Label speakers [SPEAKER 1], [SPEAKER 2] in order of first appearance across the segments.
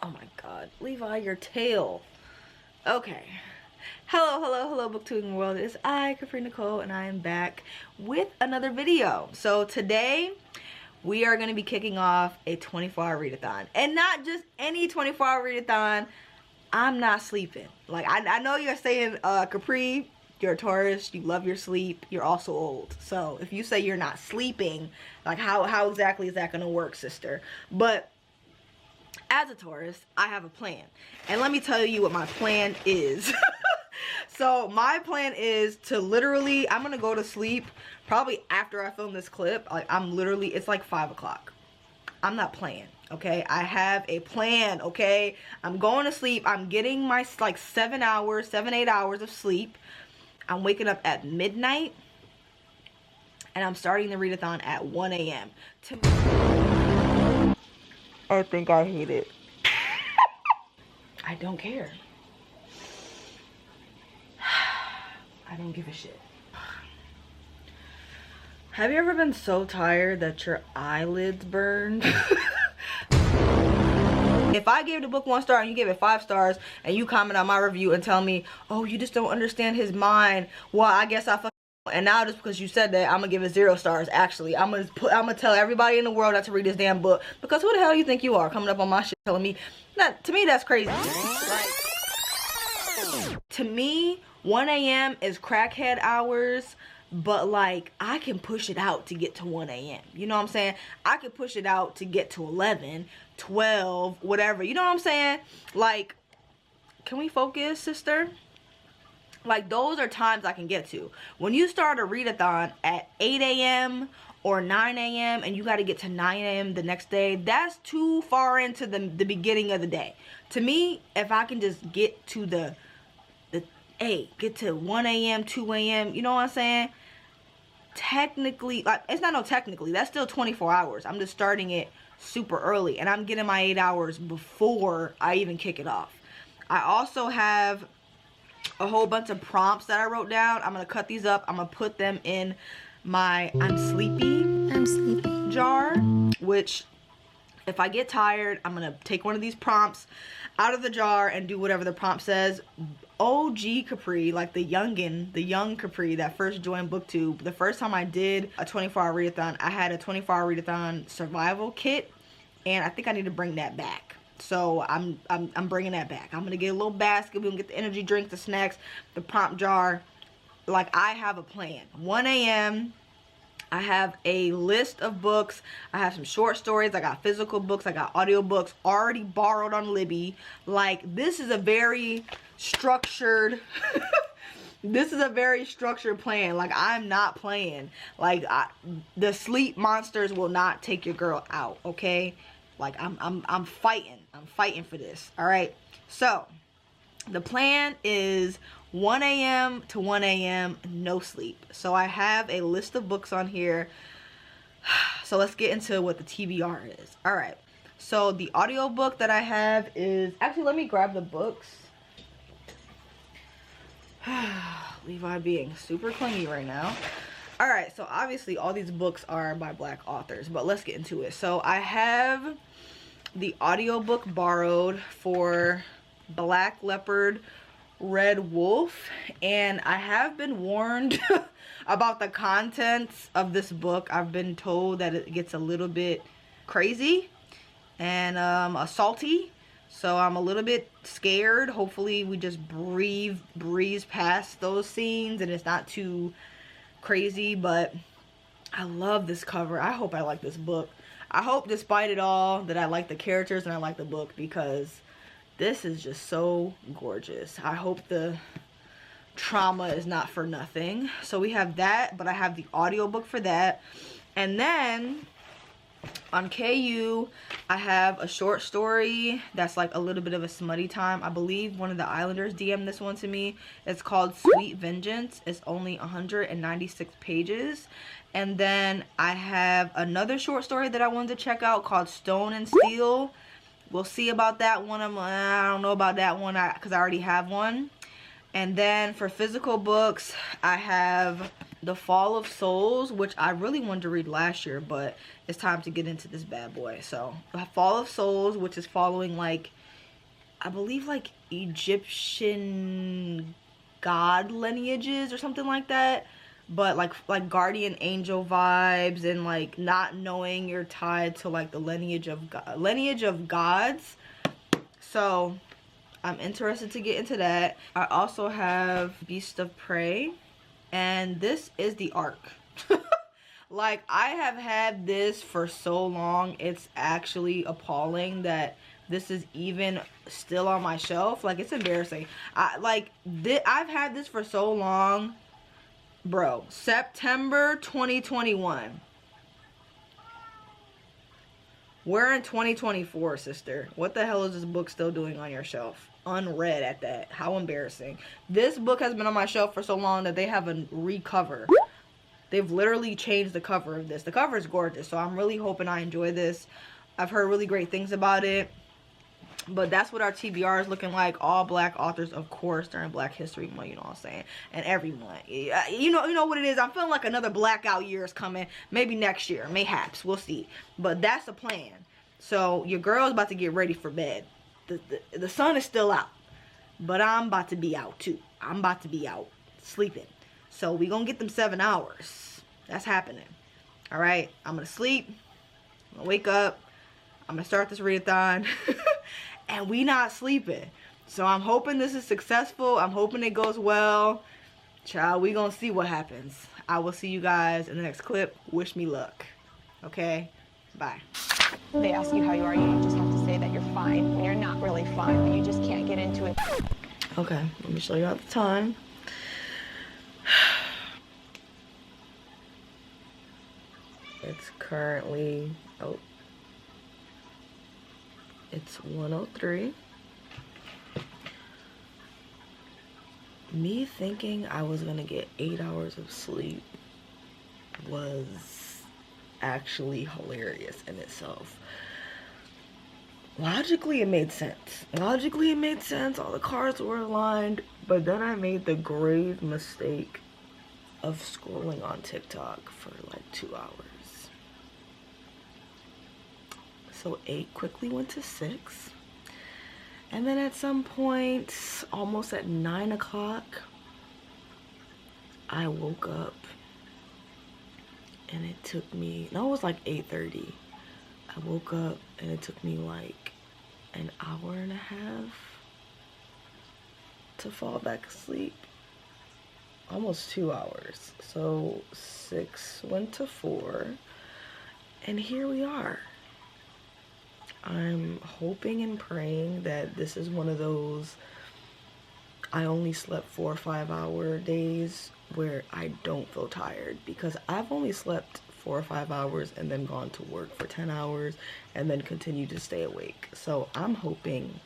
[SPEAKER 1] Oh my god, Levi, your tail. Okay. Hello, booktubing world. It's I, Capri Nicole, and I am back with another video. So today, we are going to be kicking off a 24-hour readathon. And not just any 24-hour readathon. I'm not sleeping. Like, I know you're saying, Capri, you're a Taurus, you love your sleep, you're also old. So, if you say you're not sleeping, like, how exactly is that going to work, sister? But as a Taurus, I have a plan. And let me tell you what my plan is. So my plan is to literally, I'm gonna go to sleep probably after I film this clip. Like, it's like 5 o'clock. I'm not playing, okay? I have a plan, okay? I'm going to sleep. I'm getting my like 7, 8 hours of sleep. I'm waking up at midnight. And I'm starting the readathon at 1 a.m. I think I hate it. I don't care. I don't give a shit. Have you ever been so tired that your eyelids burned? If I gave the book 1 star and you gave it 5 stars and you comment on my review and tell me, oh, you just don't understand his mind, well, I guess I fucking, and now just because you said that, I'm gonna give it 0 stars. Actually, I'm gonna tell everybody in the world not to read this damn book, because who the hell you think you are coming up on my shit telling me that? To me, that's crazy. Like, to me, 1 a.m. is crackhead hours, but like, I can push it out to get to 1 a.m. You know what I'm saying? I can push it out to get to 11, 12, whatever. You know what I'm saying? Like, can we focus, sister? Like, those are times I can get to. When you start a readathon at 8 a.m. or 9 a.m. and you got to get to 9 a.m. the next day, that's too far into the beginning of the day. To me, if I can just get to get to 1 a.m., 2 a.m., you know what I'm saying? Technically, like, it's not no technically, that's still 24 hours. I'm just starting it super early, and I'm getting my 8 hours before I even kick it off. I also have a whole bunch of prompts that I wrote down. I'm gonna cut these up. I'm gonna put them in my I'm sleepy jar, which if I get tired, I'm gonna take one of these prompts out of the jar and do whatever the prompt says. OG Capri, like the young Capri that first joined Booktube, the first time I did a 24-hour readathon, I had a 24-hour readathon survival kit, and I think I need to bring that back. So I'm bringing that back. I'm gonna get a little basket. We're gonna get the energy drinks, the snacks, the prompt jar. Like, I have a plan. 1 a.m. I have a list of books. I have some short stories. I got physical books. I got audiobooks already borrowed on Libby. Like, this is a very structured this is a very structured plan. Like, I'm not playing. Like, the sleep monsters will not take your girl out, okay? Like, I'm fighting for this. All right, so the plan is 1 a.m. to 1 a.m. no sleep. So I have a list of books on here. So let's get into what the TBR is. All right, so the audiobook that I have is, actually, let me grab the books. Levi being super clingy right now. All right, so obviously all these books are by Black authors, but let's get into it. So I have the audiobook borrowed for Black Leopard, Red Wolf, and I have been warned about the contents of this book. I've been told that it gets a little bit crazy and assaulty, so I'm a little bit scared. Hopefully we just breeze past those scenes and it's not too crazy, but I love this cover. I hope I like this book. I hope, despite it all, that I like the characters and I like the book, because this is just so gorgeous. I hope the trauma is not for nothing. So we have that, but I have the audiobook for that. And then on KU, I have a short story that's like a little bit of a smutty time. I believe one of the Islanders DM'd this one to me. It's called Sweet Vengeance. It's only 196 pages. And then I have another short story that I wanted to check out called Stone and Steel. We'll see about that one. I don't know about that one because I already have one. And then for physical books, I have The Fall of Souls, which I really wanted to read last year, but it's time to get into this bad boy. So The Fall of Souls, which is following like I believe like Egyptian god lineages or something like that, but like guardian angel vibes, and like not knowing you're tied to like the lineage of gods. So I'm interested to get into that. I also have Beast of Prey, and this is the arc. Like, I have had this for so long, it's actually appalling that this is even still on my shelf. Like, it's embarrassing. I've had this for so long, bro. September 2021. We're in 2024, sister. What the hell is this book still doing on your shelf? Unread at that. How embarrassing. This book has been on my shelf for so long that they have a recover. They've literally changed the cover of this. The cover is gorgeous, so I'm really hoping I enjoy this. I've heard really great things about it. But that's what our TBR is looking like. All black authors, of course, during Black History Month, you know what I'm saying? And every month. You know what it is? I'm feeling like another blackout year is coming. Maybe next year. Mayhaps. We'll see. But that's the plan. So your girl's about to get ready for bed. The sun is still out. But I'm about to be out, too. I'm about to be out sleeping. So we gonna get them 7 hours. That's happening. Alright, I'm gonna sleep. I'm gonna wake up. I'm gonna start this readathon. And we not sleeping. So I'm hoping this is successful. I'm hoping it goes well. Child, we gonna see what happens. I will see you guys in the next clip. Wish me luck. Okay? Bye.
[SPEAKER 2] They ask you how you are, you just have to say that you're fine when you're not really fine, but you just can't get into it.
[SPEAKER 1] Okay, let me show you out the time. It's currently, it's 1:03. Me thinking I was gonna get 8 hours of sleep was actually hilarious in itself. Logically, it made sense. Logically, it made sense. All the cards were aligned. But then I made the grave mistake of scrolling on TikTok for like 2 hours. So 8 quickly went to 6. And then at some point, almost at 9 o'clock, I woke up. And it took me, no, it was like 8:30. I woke up and it took me like an hour and a half to fall back asleep. Almost 2 hours. So 6 went to 4. And here we are. I'm hoping and praying that this is one of those I only slept 4 or 5 hour days where I don't feel tired, because I've only slept 4 or 5 hours and then gone to work for 10 hours and then continue to stay awake. So I'm hoping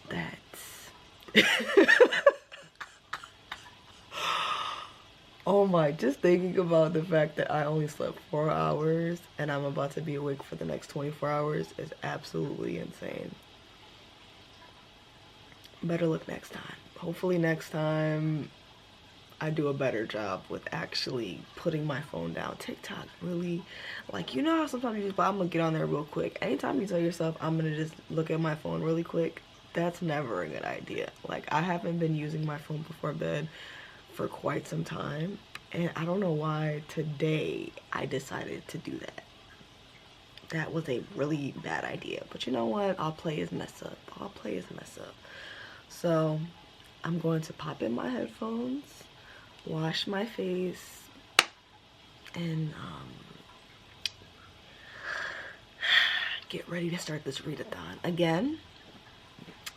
[SPEAKER 1] that oh my, just thinking about the fact that I only slept 4 hours and I'm about to be awake for the next 24 hours is absolutely insane. Better luck next time. Hopefully next time I do a better job with actually putting my phone down. TikTok really, like, you know how sometimes you just, I'm gonna get on there real quick. Anytime you tell yourself I'm gonna just look at my phone really quick, that's never a good idea. Like, I haven't been using my phone before bed for quite some time, and I don't know why today I decided to do that. That was a really bad idea, but you know what? I'll play as mess up. I'll play as mess up. So I'm going to pop in my headphones, wash my face, and get ready to start this readathon. Again,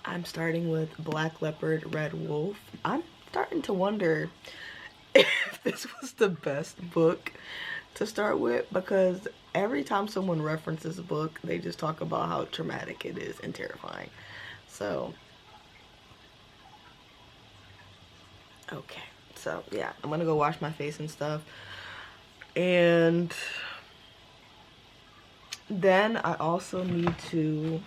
[SPEAKER 1] I'm starting with Black Leopard, Red Wolf. I'm starting to wonder if this was the best book to start with, because every time someone references a book, they just talk about how traumatic it is and terrifying. So, okay. So, yeah, I'm gonna go wash my face and stuff. And then I also need to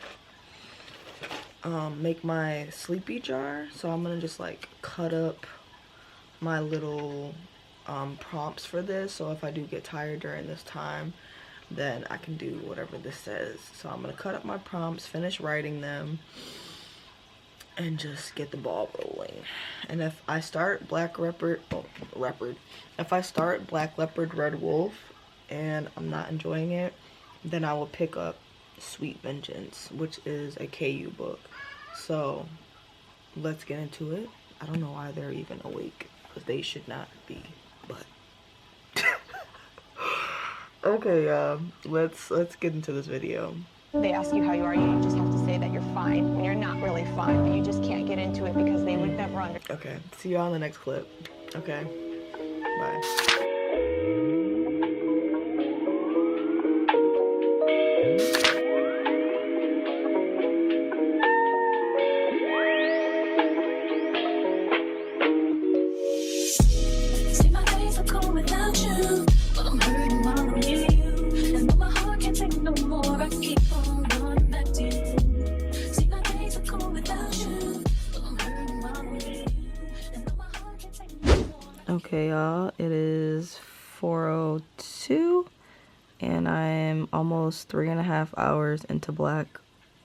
[SPEAKER 1] make my sleepy jar. So I'm gonna just like cut up my little prompts for this, so if I do get tired during this time, then I can do whatever this says. So I'm gonna cut up my prompts, finish writing them, and just get the ball rolling. And if I start Black Leopard, if I start Black Leopard Red Wolf and I'm not enjoying it, then I will pick up Sweet Vengeance, which is a KU book. So let's get into it. I don't know why they're even awake, because they should not be, but okay, let's get into this video.
[SPEAKER 2] They ask you how you are, you just have to say that you're fine when you're not really fine, but you just can't get into it because they would never understand.
[SPEAKER 1] Okay, see y'all in the next clip. Okay, bye. Okay, y'all, it is 4:02 and I am almost 3.5 hours into Black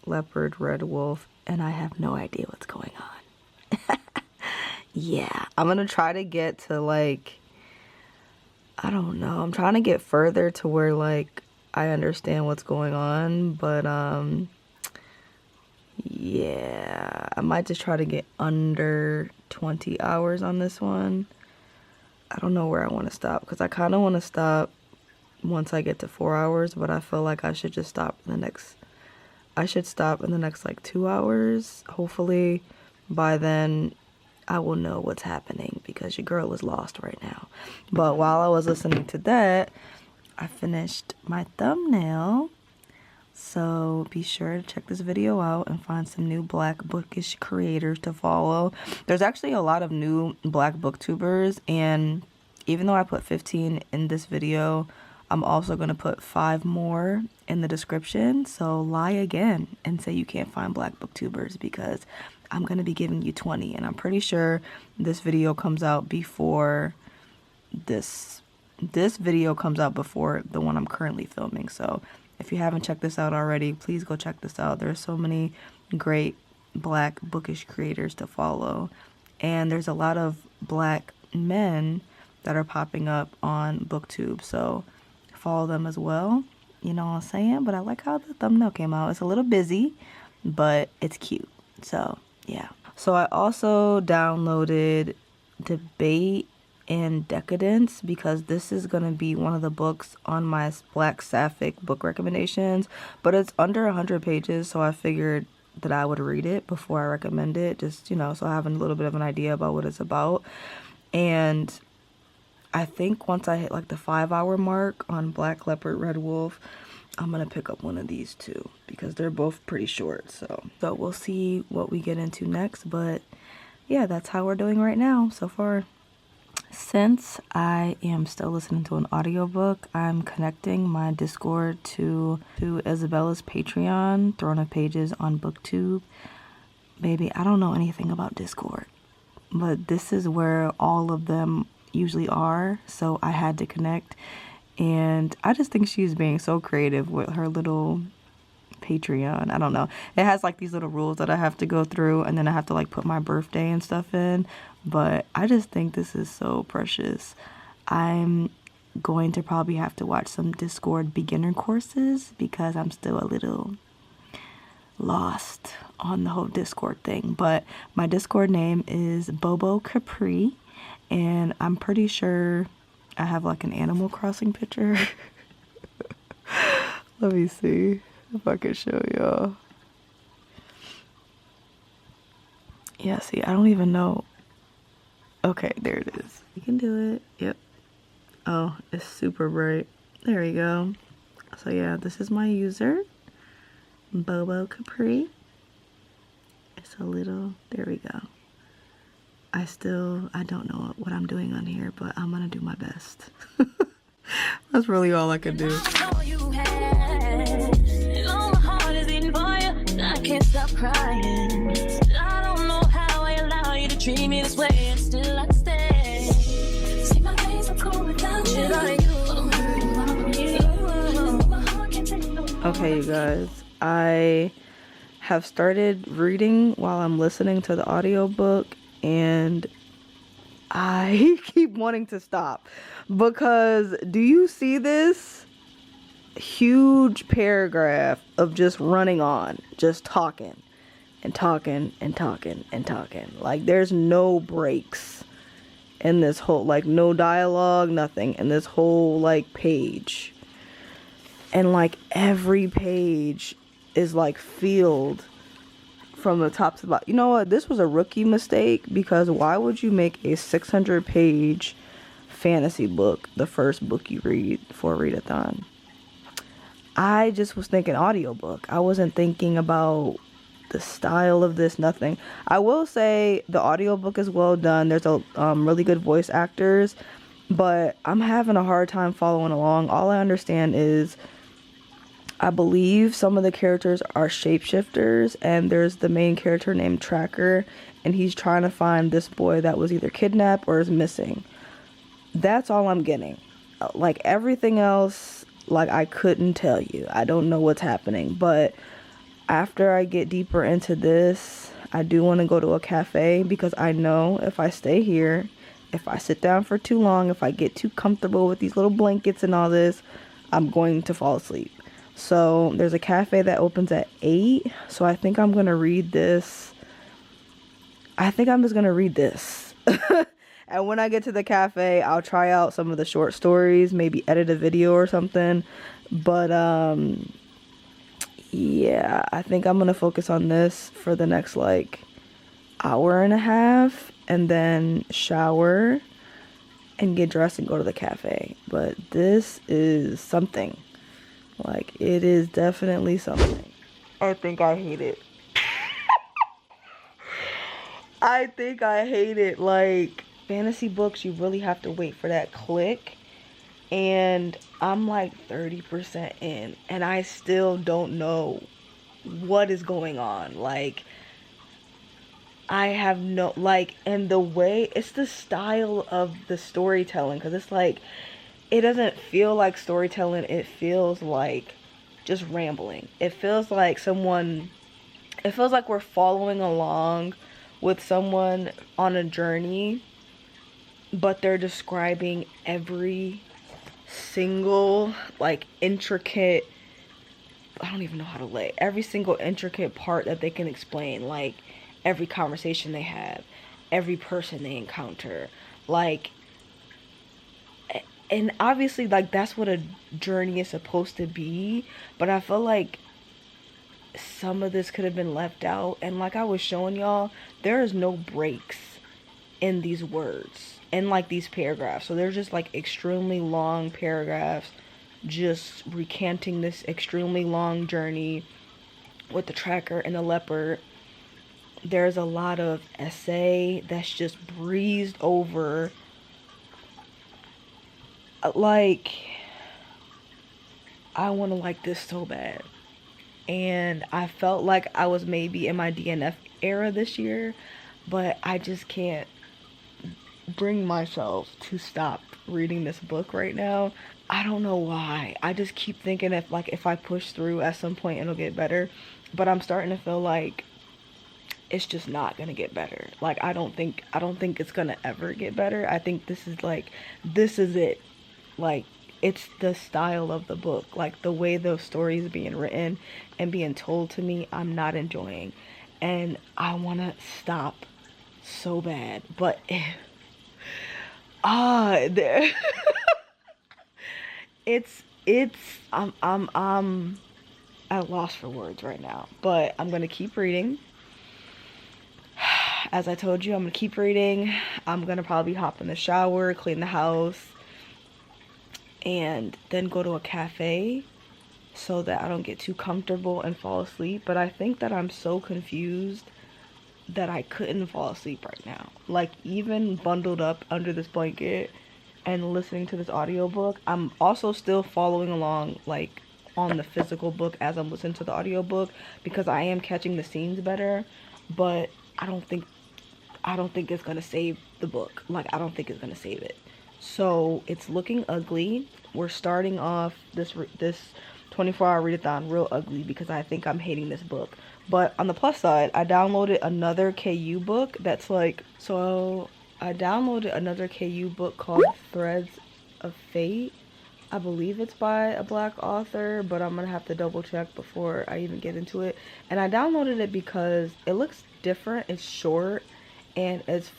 [SPEAKER 1] Leopard Red Wolf and I have no idea what's going on. Yeah, I'm gonna try to get to, like, I don't know, I'm trying to get further to where, like, I understand what's going on, but yeah, I might just try to get under 20 hours on this one. I don't know where I want to stop, because I kind of want to stop once I get to 4 hours, but I feel like I should just stop in the next, like 2 hours. Hopefully by then I will know what's happening, because your girl is lost right now. But while I was listening to that, I finished my thumbnail. So be sure to check this video out and find some new Black bookish creators to follow. There's actually a lot of new Black booktubers, and even though I put 15 in this video, I'm also going to put 5 more in the description. So lie again and say you can't find Black booktubers, because I'm going to be giving you 20, and I'm pretty sure this video comes out before this video comes out before the one I'm currently filming. So if you haven't checked this out already, please go check this out. There's so many great Black bookish creators to follow. And there's a lot of Black men that are popping up on Booktube. So follow them as well. You know what I'm saying? But I like how the thumbnail came out. It's a little busy, but it's cute. So yeah. So I also downloaded Debate and Decadence, because this is going to be one of the books on my Black Sapphic book recommendations, but it's under 100 pages, so I figured that I would read it before I recommend it, just, you know, so I have a little bit of an idea about what it's about. And I think once I hit like the 5-hour mark on Black Leopard Red Wolf, I'm gonna pick up one of these too, because they're both pretty short. So we'll see what we get into next, but yeah, that's how we're doing right now so far. Since I am still listening to an audiobook, I'm connecting my Discord to Isabella's Patreon, Throne of Pages on Booktube. Baby, I don't know anything about Discord, but this is where all of them usually are, so I had to connect. And I just think she's being so creative with her little Patreon. I don't know. It has like these little rules that I have to go through, and then I have to like put my birthday and stuff in. But I just think this is so precious. I'm going to probably have to watch some Discord beginner courses, because I'm still a little lost on the whole Discord thing. But my Discord name is Bobo Capri, and I'm pretty sure I have like an Animal Crossing picture. Let me see if I can show y'all. Yeah, see, I don't even know. Okay, there it is. You can do it. Yep. Oh, it's super bright. There we go. So yeah, this is my user, Bobo Capri. It's a little, there we go. I don't know what I'm doing on here, but I'm gonna do my best. That's really all I could do. I can't stop crying. I don't know how I allow you to treat me this way, and still I stay. See, my days are cool without you. Okay, you guys, I have started reading while I'm listening to the audiobook, and I keep wanting to stop because do you see this huge paragraph of just running on, just talking and talking and talking and talking? Like, there's no breaks in this whole, like, no dialogue, nothing in this whole, like, page. And, like, every page is, like, filled from the top to the bottom. You know what? This was a rookie mistake, because why would you make a 600-page fantasy book the first book you read for a readathon? I just was thinking audiobook. I wasn't thinking about the style of this, nothing. I will say the audiobook is well done. There's a really good voice actors, but I'm having a hard time following along. All I understand is I believe some of the characters are shapeshifters, and there's the main character named Tracker, and he's trying to find this boy that was either kidnapped or is missing. That's all I'm getting. Like, everything else, like, I couldn't tell you. I don't know what's happening, but after I get deeper into this, I do want to go to a cafe, because I know if I stay here, if I sit down for too long, if I get too comfortable with these little blankets and all this, I'm going to fall asleep. So there's a cafe that opens at 8, so I think I'm going to read this. I think I'm just going to read this. And when I get to the cafe, I'll try out some of the short stories, maybe edit a video or something. But yeah, I think I'm going to focus on this for the next, like, hour and a half, and then shower and get dressed and go to the cafe. But this is something. Like, it is definitely something. I think I hate it. I think I hate it. Like, fantasy books, you really have to wait for that click. And I'm like 30% in, and I still don't know what is going on. Like, I have no, like, and the way, it's the style of the storytelling, because it's like, it doesn't feel like storytelling. It feels like just rambling. It feels like it feels like we're following along with someone on a journey, but they're describing every single, like, intricate, I don't even know how to lay, every single intricate part that they can explain, like, every conversation they have, every person they encounter, like, and obviously, like, that's what a journey is supposed to be, but I feel like some of this could have been left out. And like I was showing y'all, there is no breaks in these words, in, like, these paragraphs. So they're just, like, extremely long paragraphs just recanting this extremely long journey with the tracker and the leopard. There's a lot of essay that's just breezed over. Like, I want to like this so bad. And I felt like I was maybe in my DNF era this year, but I just can't bring myself to stop reading this book right now. I don't know why. I just keep thinking if I push through at some point it'll get better, but I'm starting to feel like it's just not gonna get better. Like, I don't think it's gonna ever get better. I think this is it. Like, it's the style of the book, like the way those stories being written and being told to me, I'm not enjoying, and I want to stop so bad, but there I'm at a loss for words right now, but I'm gonna keep reading. As I told you, I'm gonna keep reading. I'm gonna probably hop in the shower, clean the house, and then go to a cafe so that I don't get too comfortable and fall asleep. But I think that I'm so confused that I couldn't fall asleep right now. Like, even bundled up under this blanket and listening to this audiobook, I'm also still following along, like, on the physical book as I'm listening to the audiobook, because I am catching the scenes better, but I don't think it's gonna save the book. Like, I don't think it's gonna save it. So it's looking ugly. We're starting off this 24-hour readathon real ugly because I think I'm hating this book. But on the plus side, I downloaded another KU book that's like, so I downloaded another KU book called Threads of Fate. I believe it's by a black author, but I'm gonna have to double check before I even get into it. And I downloaded it because it looks different, it's short, and it's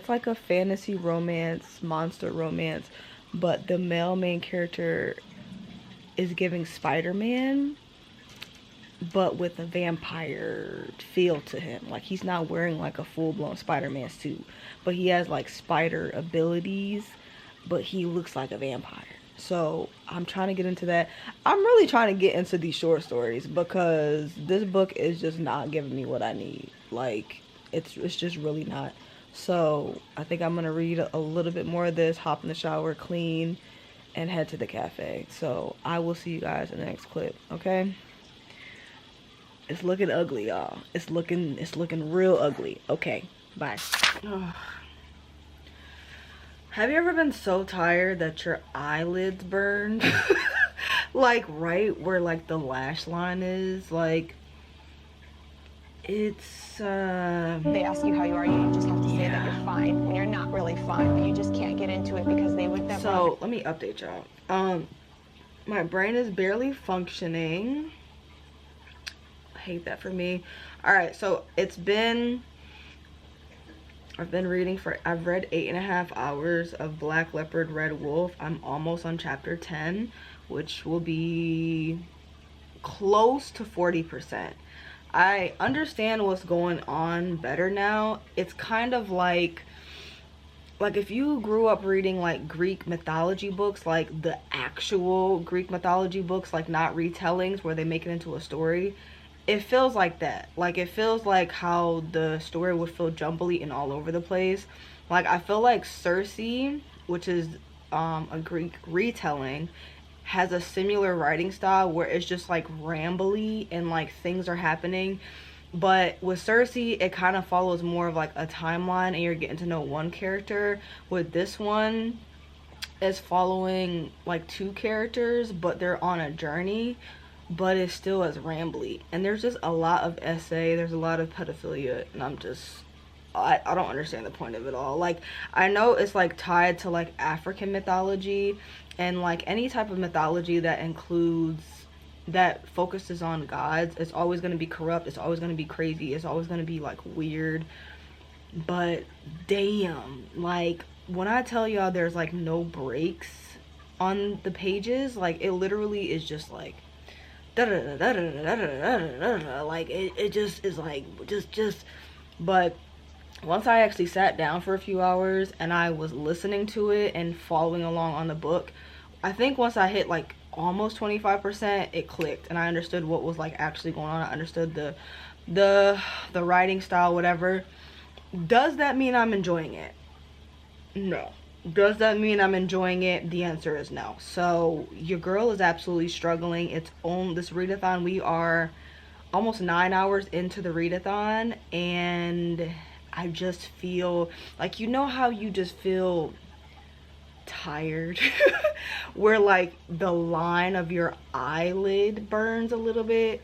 [SPEAKER 1] like a fantasy romance, monster romance, but the male main character is giving Spider-Man, but with a vampire feel to him. Like, he's not wearing like a full-blown Spider-Man suit, but he has like spider abilities, but he looks like a vampire. So I'm trying to get into that. I'm really trying to get into these short stories because this book is just not giving me what I need. Like, it's just really not. So I think I'm gonna read a little bit more of this, hop in the shower, clean, and head to the cafe. So I will see you guys in the next clip, okay? It's looking ugly, y'all. It's looking real ugly. Okay, bye. Have you ever been so tired that your eyelids burned? Like right where like the lash line is? Like, it's
[SPEAKER 2] They ask you how you are, you just have to say that you're fine when you're not really fine, but you just can't get into it because they would never.
[SPEAKER 1] So let me update y'all. My brain is barely functioning. I hate that for me. All right, so I've read 8.5 hours of Black Leopard Red Wolf. I'm almost on chapter 10, which will be close to 40%. I understand what's going on better now. It's kind of like if you grew up reading like Greek mythology books, like the actual Greek mythology books, like not retellings where they make it into a story, it feels like that. Like, it feels like how the story would feel jumbly and all over the place. Like, I feel like Circe, which is a Greek retelling, has a similar writing style where it's just like rambly and like things are happening. But with Circe, it kind of follows more of like a timeline and you're getting to know one character. With this one, it's following like two characters, but they're on a journey, but it's still as rambly. And there's just a lot of essay, there's a lot of pedophilia, and I don't understand the point of it all. Like, I know it's like tied to like African mythology and like any type of mythology that focuses on gods. It's always going to be corrupt, it's always going to be crazy, it's always going to be like weird. But damn, like when I tell y'all there's like no breaks on the pages, like it literally is just like like it just is like just. But once I actually sat down for a few hours and I was listening to it and following along on the book, I think once I hit like almost 25%, it clicked and I understood what was like actually going on. I understood the writing style, whatever. Does that mean I'm enjoying it? No. Does that mean I'm enjoying it? The answer is no. So your girl is absolutely struggling. It's on this readathon. We are almost 9 hours into the readathon and I just feel like, you know how you just feel tired where like the line of your eyelid burns a little bit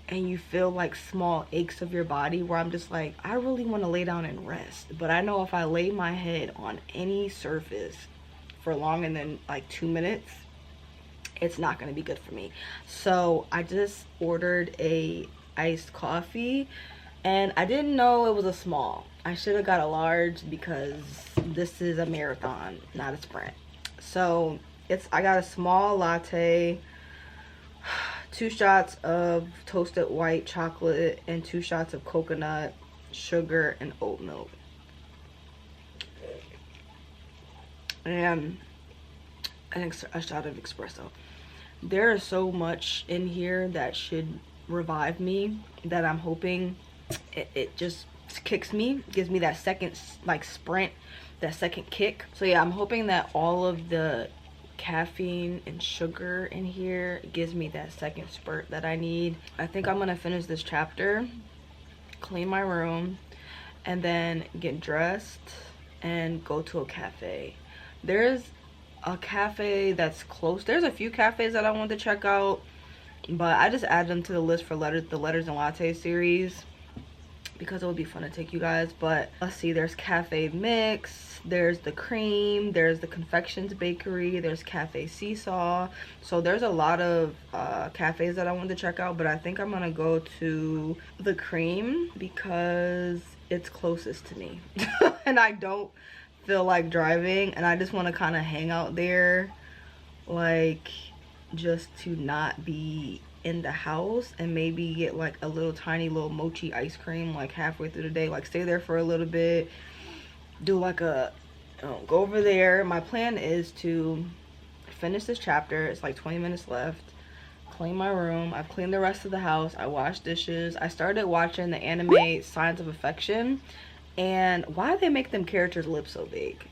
[SPEAKER 1] and you feel like small aches of your body, where I'm just like, I really want to lay down and rest, but I know if I lay my head on any surface for longer than like 2 minutes, it's not going to be good for me. So I just ordered a iced coffee and I didn't know it was a small. I should have got a large because this is a marathon, not a sprint. So I got a small latte, 2 shots of toasted white chocolate, and 2 shots of coconut, sugar, and oat milk. And I think a shot of espresso. There is so much in here that should revive me that I'm hoping it just kicks me, gives me that second like sprint, that second kick. So yeah, I'm hoping that all of the caffeine and sugar in here gives me that second spurt that I need. I think I'm gonna finish this chapter, clean my room, and then get dressed and go to a cafe. There's a cafe that's close. There's a few cafes that I want to check out, but I just add them to the list for the letters and latte series because it would be fun to take you guys. But let's see, there's Cafe Mix, there's the Cream, there's the Confections Bakery, there's Cafe Seesaw. So there's a lot of cafes that I want to check out, but I think I'm gonna go to the Cream because it's closest to me and I don't feel like driving, and I just want to kind of hang out there, like just to not be in the house, and maybe get like a little tiny little mochi ice cream like halfway through the day, like stay there for a little bit, do like a go over there. My plan is to finish this chapter. It's like 20 minutes left, clean my room. I've cleaned the rest of the house. I washed dishes. I started watching the anime Signs of Affection, and why do they make them characters' lips so big?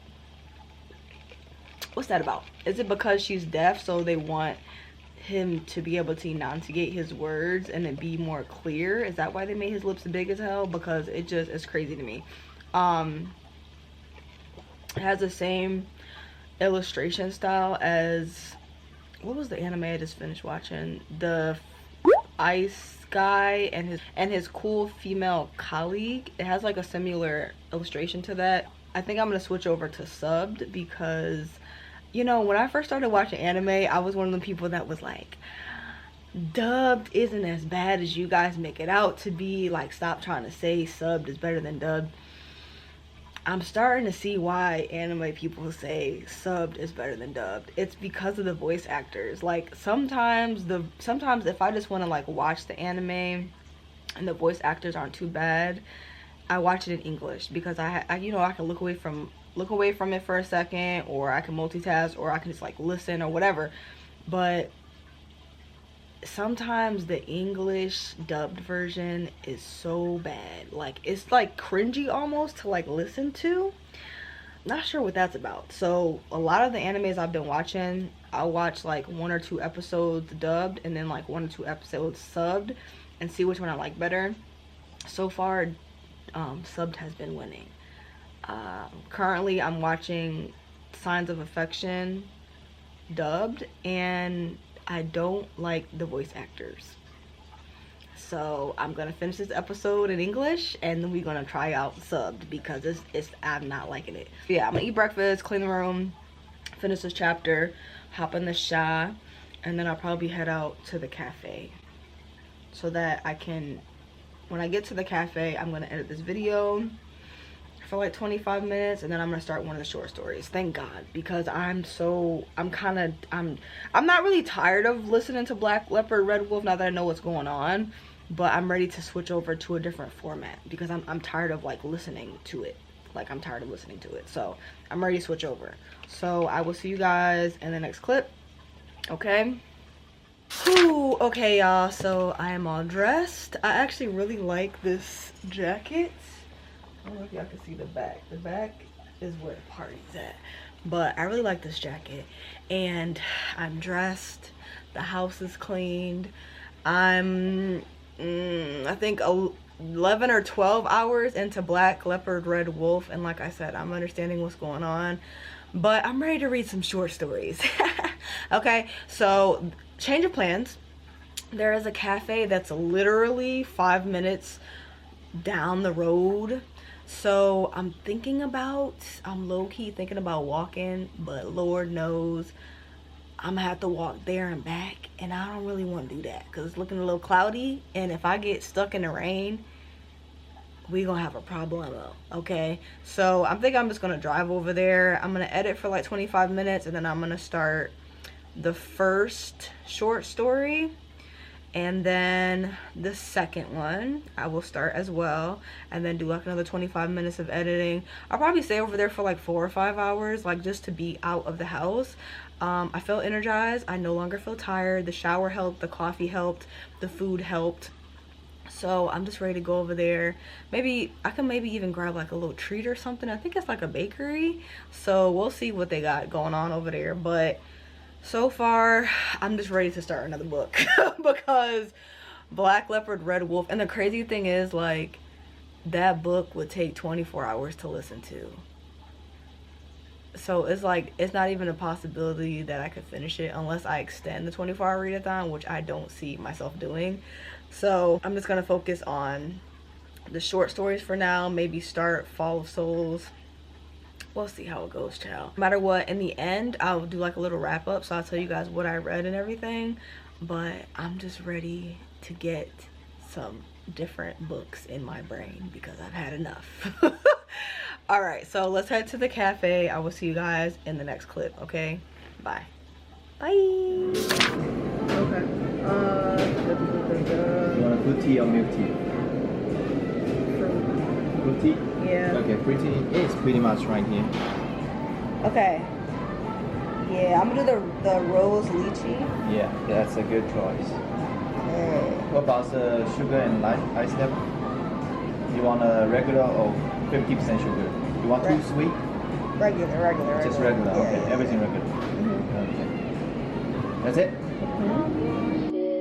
[SPEAKER 1] What's that about? Is it because she's deaf, so they want him to be able to enunciate his words and then be more clear? Is that why they made his lips big as hell? Because it just is crazy to me. It has the same illustration style as, what was the anime I just finished watching? The ice guy and his cool female colleague. It has like a similar illustration to that. I think I'm gonna switch over to subbed because, you know, when I first started watching anime, I was one of the people that was like, dubbed isn't as bad as you guys make it out to be. Like, stop trying to say subbed is better than dubbed. I'm starting to see why anime people say subbed is better than dubbed. It's because of the voice actors. Like, sometimes if I just want to like watch the anime and the voice actors aren't too bad, I watch it in English because I you know, I can look away from it for a second, or I can multitask, or I can just like listen or whatever. But sometimes the English dubbed version is so bad, like it's like cringy almost to like listen to. Not sure what that's about. So a lot of the animes I've been watching, I'll watch like 1 or 2 episodes dubbed and then like 1 or 2 episodes subbed and see which one I like better. So far subbed has been winning. Currently I'm watching Signs of Affection dubbed, and I don't like the voice actors. So I'm gonna finish this episode in English and then we're gonna try out subbed because I'm not liking it. Yeah, I'm gonna eat breakfast, clean the room, finish this chapter, hop in the shower, and then I'll probably head out to the cafe so that I can, when I get to the cafe, I'm gonna edit this video for like 25 minutes and then I'm gonna start one of the short stories. Thank God, because I'm not really tired of listening to Black Leopard Red Wolf now that I know what's going on, but I'm ready to switch over to a different format because I'm tired of like listening to it. Like, I'm tired of listening to it, so I'm ready to switch over. So I will see you guys in the next clip. Okay. Ooh, okay y'all, so I am all dressed. I actually really like this jacket. I don't know if y'all can see the back. The back is where the party's at. But I really like this jacket. And I'm dressed. The house is cleaned. I'm, I think 11 or 12 hours into Black Leopard Red Wolf. And like I said, I'm understanding what's going on. But I'm ready to read some short stories. Okay, so change of plans. There is a cafe that's literally 5 minutes down the road. So I'm low-key thinking about walking, but Lord knows I'm gonna have to walk there and back, and I don't really want to do that because it's looking a little cloudy, and if I get stuck in the rain, we gonna have a problem, okay? So I'm thinking I'm just gonna drive over there. I'm gonna edit for like 25 minutes, and then I'm gonna start the first short story. And then the second one I will start as well, and then do like another 25 minutes of editing. I'll probably stay over there for like 4 or 5 hours, like just to be out of the house. I felt energized. I no longer feel tired. The shower helped, the coffee helped, the food helped. So I'm just ready to go over there. Maybe I can even grab like a little treat or something. I think it's like a bakery. So we'll see what they got going on over there. But so far, I'm just ready to start another book because Black Leopard Red Wolf, and the crazy thing is, like, that book would take 24 hours to listen to. So it's like, it's not even a possibility that I could finish it unless I extend the 24-hour readathon, which I don't see myself doing. So I'm just gonna focus on the short stories for now. Maybe start Fall of Souls. We'll see how it goes, child. No matter what, in the end, I'll do like a little wrap up, so I'll tell you guys what I read and everything. But I'm just ready to get some different books in my brain because I've had enough. All right, so let's head to the cafe. I will see you guys in the next clip. Okay, bye. Okay.
[SPEAKER 3] You want a fruit tea or milk tea? Fruit tea?
[SPEAKER 1] Yeah.
[SPEAKER 3] Okay, fruit tea is pretty much right here.
[SPEAKER 1] Okay. Yeah, I'm gonna do the rose lychee.
[SPEAKER 3] Yeah, that's a good choice. What about the sugar and ice level? You want a regular or 50% sugar? You want too sweet?
[SPEAKER 1] Regular.
[SPEAKER 3] Just regular,
[SPEAKER 1] Yeah,
[SPEAKER 3] okay.
[SPEAKER 1] yeah.
[SPEAKER 3] Everything regular. Okay. That's it?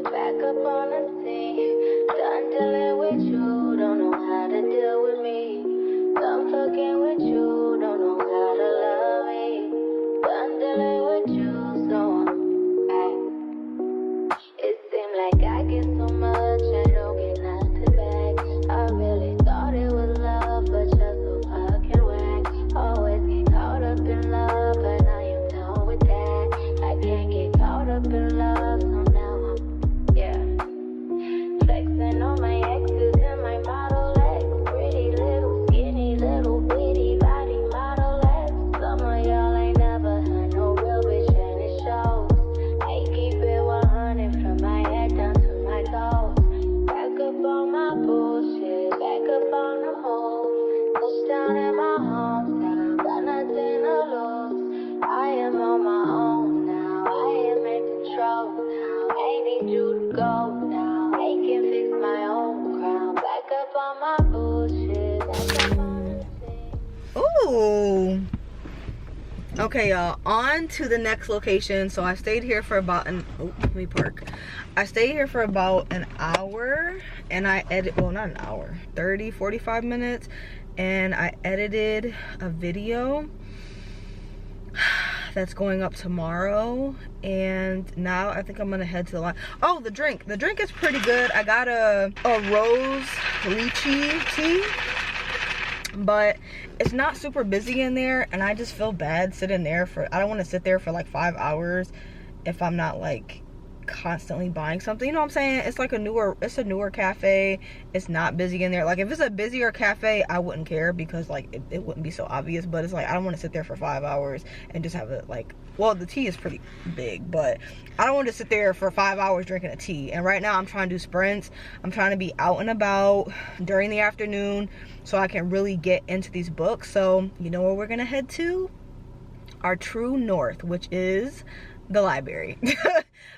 [SPEAKER 4] Back up on the scene, done dealing with you, don't know how to deal with me. Done fucking with you, don't know how to love me. Done dealing with you, so it seemed like I get so much, I don't get nothing back. I really thought it was love, but you're so fucking whack. Always get caught up in love, but now you're done with that. I can't get caught up in love, so now I'm, flexing on my exes and my Model X. Pretty little, skinny, little bitty body Model X. Some of y'all ain't never had no real bitch and it shows. I keep it 100 from my head down to my toes. Back up on my bullshit, back up on the move. Touchdown in my hometown, got nothing to lose. I am on my own now, I am in control now. I need you to go now, I can fix my own crown. Back up on my bullshit, back up on the scene.
[SPEAKER 1] Ooh. Okay, y'all, on to the next location. So I stayed here for about let me park. I stayed here for about an hour and I well, not an hour, 45 minutes, and I edited a video that's going up tomorrow. And now I think I'm gonna head to the line. Oh, the drink is pretty good. I got a rose lychee tea, but it's not super busy in there, and I just feel bad sitting there I don't want to sit there for like 5 hours if I'm not like constantly buying something, you know what I'm saying? It's like a newer cafe. It's not busy in there. Like if it's a busier cafe, I wouldn't care because like it wouldn't be so obvious, but it's like I don't want to sit there for 5 hours and just have it like, well, the tea is pretty big, but I don't want to sit there for 5 hours drinking a tea. And right now I'm trying to do sprints. I'm trying to be out and about during the afternoon so I can really get into these books. So you know where we're gonna head to? Our true north, which is the library.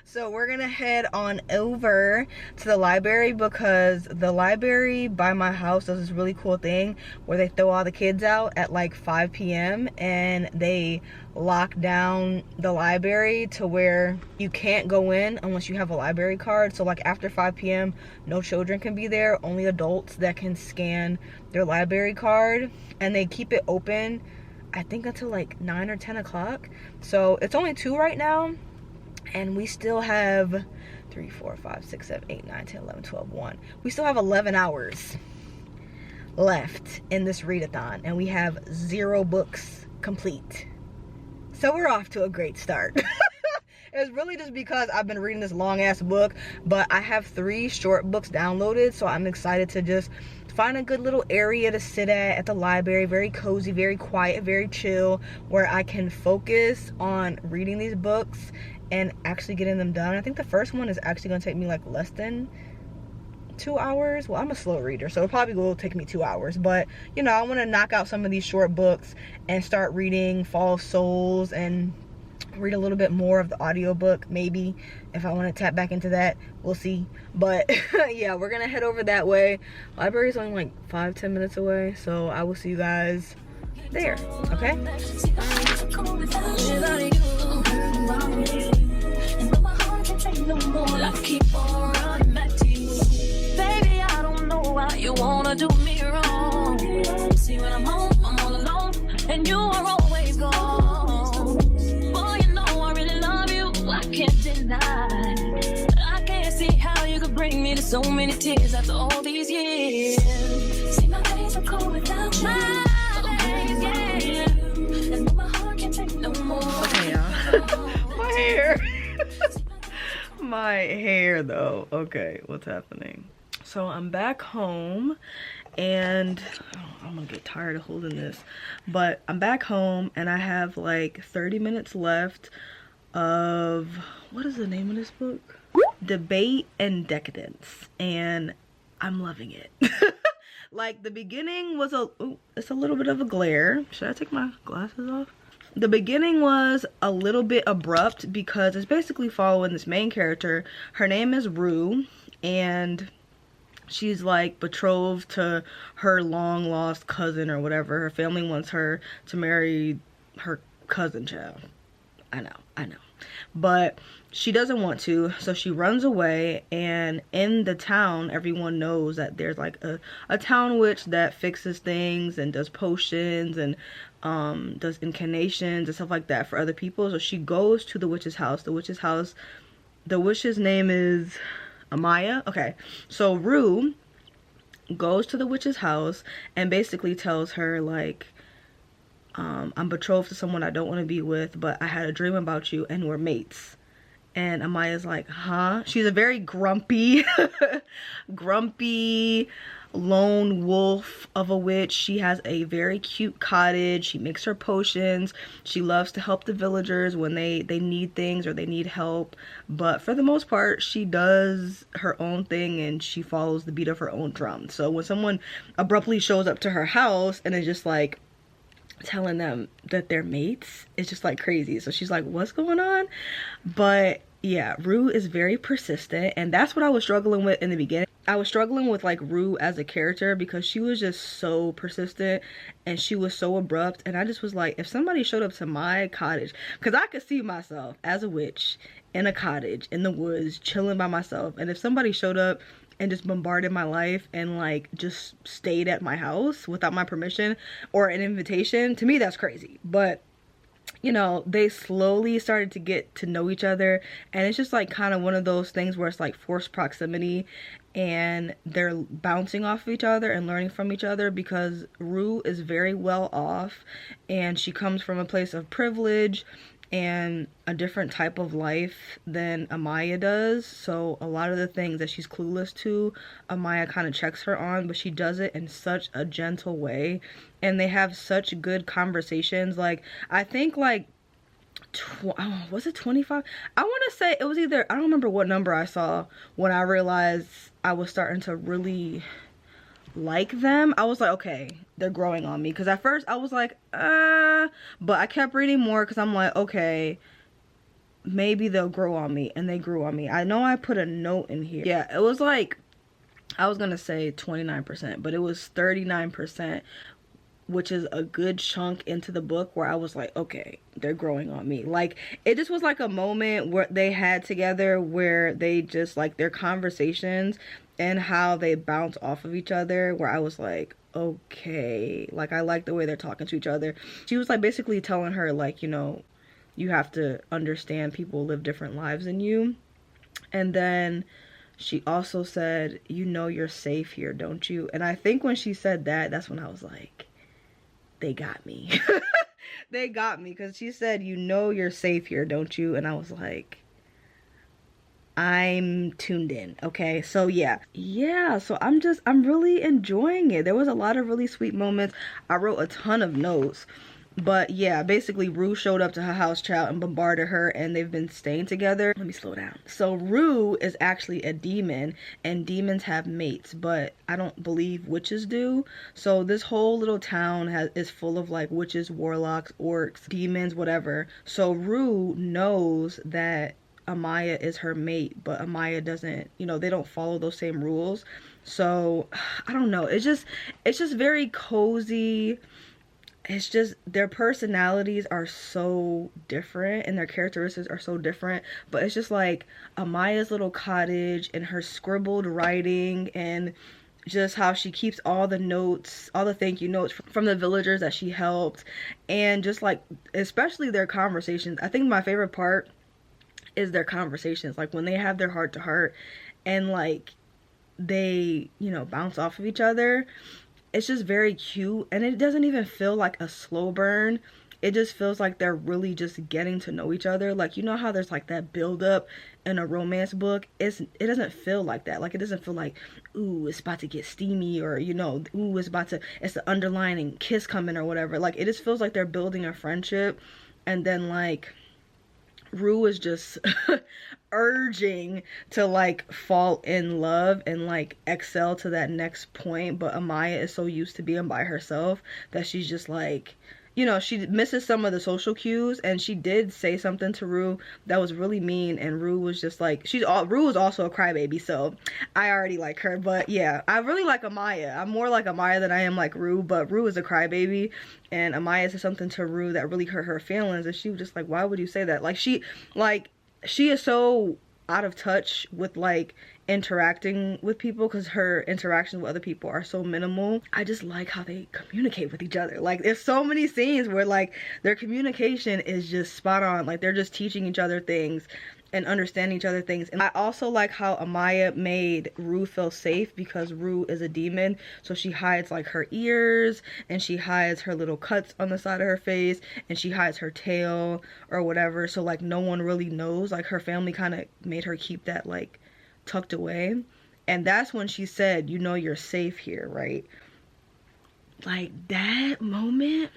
[SPEAKER 1] So we're gonna head on over to the library because the library by my house does this really cool thing where they throw all the kids out at like 5 p.m. and they lock down the library to where you can't go in unless you have a library card. So like after 5 p.m. no children can be there, only adults that can scan their library card, and they keep it open I think until like 9 or 10 o'clock. So it's only 2 right now, and we still have 3, 4, 5, 6, 7, 8, 9, 10, 11, 12, 1. We still have 11 hours left in this readathon, and we have 0 books complete. So we're off to a great start. It's really just because I've been reading this long ass book, but I have 3 short books downloaded, so I'm excited to just find a good little area to sit at the library. Very cozy, very quiet, very chill, where I can focus on reading these books and actually getting them done. I think the first one is actually going to take me like less than 2 hours. Well, I'm a slow reader, so it probably will take me 2 hours, but you know, I want to knock out some of these short books and start reading Fall of Souls and read a little bit more of the audiobook, maybe, if I want to tap back into that. We'll see. But yeah, we're gonna head over that way. Library is only like 5-10 minutes away, so I will see you guys there. Okay,
[SPEAKER 5] baby, I don't know why you wanna do me wrong. See, when I'm home, I'm all alone, and you are always gone. so many tears after all these years. See, my days are cold without you. My days, yeah. And my heart can't take no more.
[SPEAKER 1] Okay, y'all. My hair. My hair, though. Okay, what's happening? So I'm back home, and I'm gonna get tired of holding this, but I'm back home and I have like 30 minutes left of, what is the name of this book? Debate and Decadence, and I'm loving it. Like, the beginning was it's a little bit of a glare. Should I take my glasses off? The beginning was a little bit abrupt because it's basically following this main character. Her name is Rue, and she's like betrothed to her long lost cousin or whatever. Her family wants her to marry her cousin child. I know. But she doesn't want to, so she runs away, and in the town everyone knows that there's like a town witch that fixes things and does potions and does incantations and stuff like that for other people. So she goes to the witch's house. The witch's name is Amaya. Okay, so Rue goes to the witch's house and basically tells her, like, I'm betrothed to someone I don't want to be with, but I had a dream about you and we're mates. And Amaya's like, huh? She's a very grumpy lone wolf of a witch. She has a very cute cottage. She makes her potions. She loves to help the villagers when they need things or they need help. But for the most part, she does her own thing and she follows the beat of her own drum. So when someone abruptly shows up to her house and is just like telling them that they're mates, it's just like crazy. So she's like, what's going on? But yeah, Rue is very persistent, and that's what I was struggling with in the beginning. I was struggling with like Rue as a character because she was just so persistent and she was so abrupt, and I just was like, if somebody showed up to my cottage, because I could see myself as a witch in a cottage in the woods chilling by myself, and if somebody showed up and just bombarded my life and like just stayed at my house without my permission or an invitation, to me that's crazy. But you know, they slowly started to get to know each other, and it's just like kind of one of those things where it's like forced proximity and they're bouncing off of each other and learning from each other, because Rue is very well off and she comes from a place of privilege and a different type of life than Amaya does. So a lot of the things that she's clueless to, Amaya kind of checks her on, but she does it in such a gentle way, and they have such good conversations. Like, I think like was it 25? I want to say it was either, I don't remember what number I saw when I realized I was starting to really like them. I was like, okay, they're growing on me, because at first I was like, but I kept reading more because I'm like, okay, maybe they'll grow on me, and they grew on me. I know I put a note in here. Yeah, it was like, I was gonna say 29%, but it was 39%, which is a good chunk into the book where I was like, okay, they're growing on me. Like, it just was like a moment where they had together where they just, like, their conversations and how they bounce off of each other, where I was like, okay, like, I like the way they're talking to each other. She was like basically telling her, like, you know, you have to understand people live different lives than you. And then she also said, you know, you're safe here, don't you? And I think when she said that, that's when I was like, they got me. They got me, because she said, you know, you're safe here, don't you? And I was like, I'm tuned in. Okay, so yeah, so I'm really enjoying it. There was a lot of really sweet moments. I wrote a ton of notes, but yeah, basically Rue showed up to her house child and bombarded her, and they've been staying together. Let me slow down. So Rue is actually a demon, and demons have mates, but I don't believe witches do. So this whole little town is full of like witches, warlocks, orcs, demons, whatever. So Rue knows that Amaya is her mate, but Amaya doesn't, you know, they don't follow those same rules. So I don't know, it's just very cozy. It's just, their personalities are so different and their characteristics are so different, but it's just like Amaya's little cottage and her scribbled writing, and just how she keeps all the notes, all the thank you notes from the villagers that she helped, and just like, especially their conversations. I think my favorite part is their conversations, like when they have their heart to heart, and like they, you know, bounce off of each other. It's just very cute, and it doesn't even feel like a slow burn. It just feels like they're really just getting to know each other. Like, you know how there's like that build up in a romance book? It doesn't feel like that. Like, it doesn't feel like, ooh, it's about to get steamy, or, you know, ooh, it's the underlining kiss coming or whatever. Like, it just feels like they're building a friendship, and then like Rue is just urging to like fall in love and like excel to that next point, but Amaya is so used to being by herself that she's just like, you know, she misses some of the social cues, and she did say something to Rue that was really mean, and Rue was just like, Rue is also a crybaby, so I already like her. But yeah, I really like Amaya. I'm more like Amaya than I am like Rue, but Rue is a crybaby, and Amaya said something to Rue that really hurt her feelings, and she was just like, why would you say that? Like, she is so out of touch with like interacting with people, because her interactions with other people are so minimal. I just like how they communicate with each other. Like, there's so many scenes where like their communication is just spot on. Like, they're just teaching each other things and understanding each other things. And I also like how Amaya made Rue feel safe, because Rue is a demon, so she hides like her ears, and she hides her little cuts on the side of her face, and she hides her tail or whatever, so like no one really knows. Like, her family kind of made her keep that like tucked away. And that's when she said, you know, you're safe here, right? Like, that moment,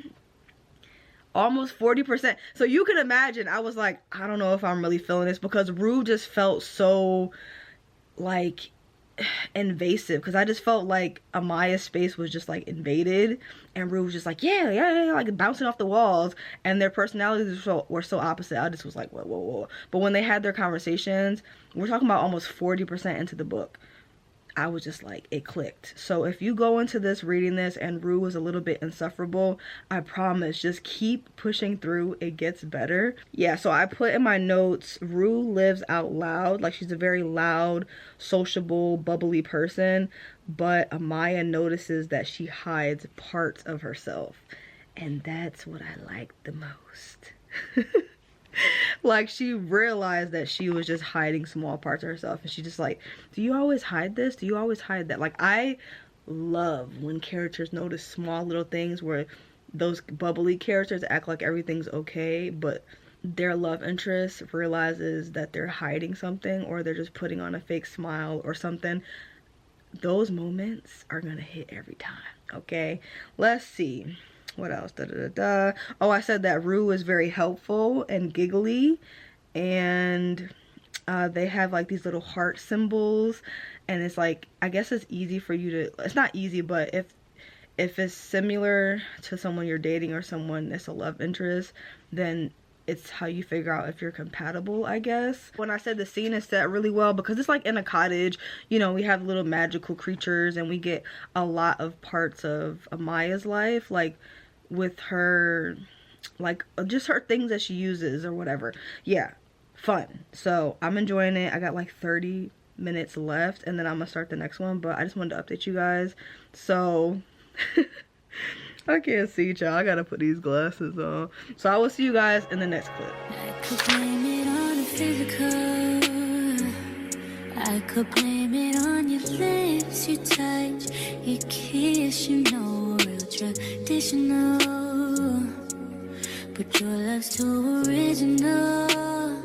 [SPEAKER 1] almost 40%. So you can imagine, I was like, I don't know if I'm really feeling this, because Rue just felt so like invasive, because I just felt like Amaya's space was just like invaded, and Rue was just like, yeah, like bouncing off the walls, and their personalities were so opposite. I just was like, whoa. But when they had their conversations, we're talking about almost 40% into the book, I was just like, it clicked. So if you go into this reading this and Rue is a little bit insufferable, I promise, just keep pushing through. It gets better. Yeah, so I put in my notes, Rue lives out loud. Like, she's a very loud, sociable, bubbly person, but Amaya notices that she hides parts of herself, and that's what I like the most. Like, she realized that she was just hiding small parts of herself, and she just like, do you always hide this? Do you always hide that? Like, I love when characters notice small little things, where those bubbly characters act like everything's okay, but their love interest realizes that they're hiding something, or they're just putting on a fake smile or something. Those moments are gonna hit every time. Okay, let's see. What else? Oh, I said that Rue is very helpful and giggly, and they have like these little heart symbols, and it's like, I guess it's easy for you to, it's not easy, but if it's similar to someone you're dating or someone that's a love interest, then it's how you figure out if you're compatible, I guess. When I said the scene is set really well, because it's like in a cottage, you know, we have little magical creatures, and we get a lot of parts of Amaya's life, like with her, like just her things that she uses or whatever. Yeah, fun. So I'm enjoying it. I got like 30 minutes left, and then I'm gonna start the next one, but I just wanted to update you guys. So I can't see y'all, I gotta put these glasses on. So I will see you guys in the next clip.
[SPEAKER 5] I could blame it on the physical. I could blame it on your lips, your touch, your kiss, you know, real traditional. But your love's too original.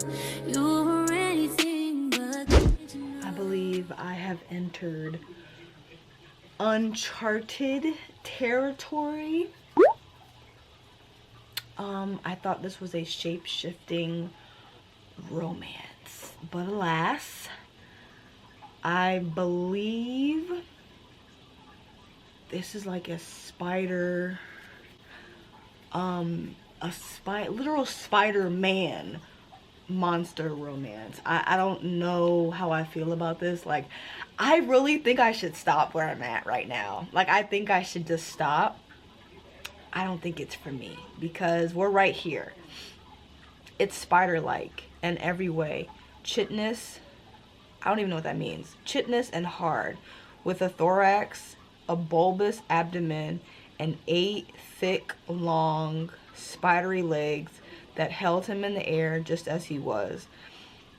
[SPEAKER 5] You're anything but original.
[SPEAKER 1] I believe I have entered uncharted territory. I thought this was a shape-shifting romance, but alas, I believe this is like a spider, literal Spider-Man monster romance. I don't know how I feel about this. Like, I really think I should stop where I'm at right now. Like, I think I should just stop. I don't think it's for me, because we're right here. It's spider-like in every way. Chitness, I don't even know what that means. Chitness and hard, with a thorax, a bulbous abdomen, and 8 thick, long, spidery legs that held him in the air just as he was.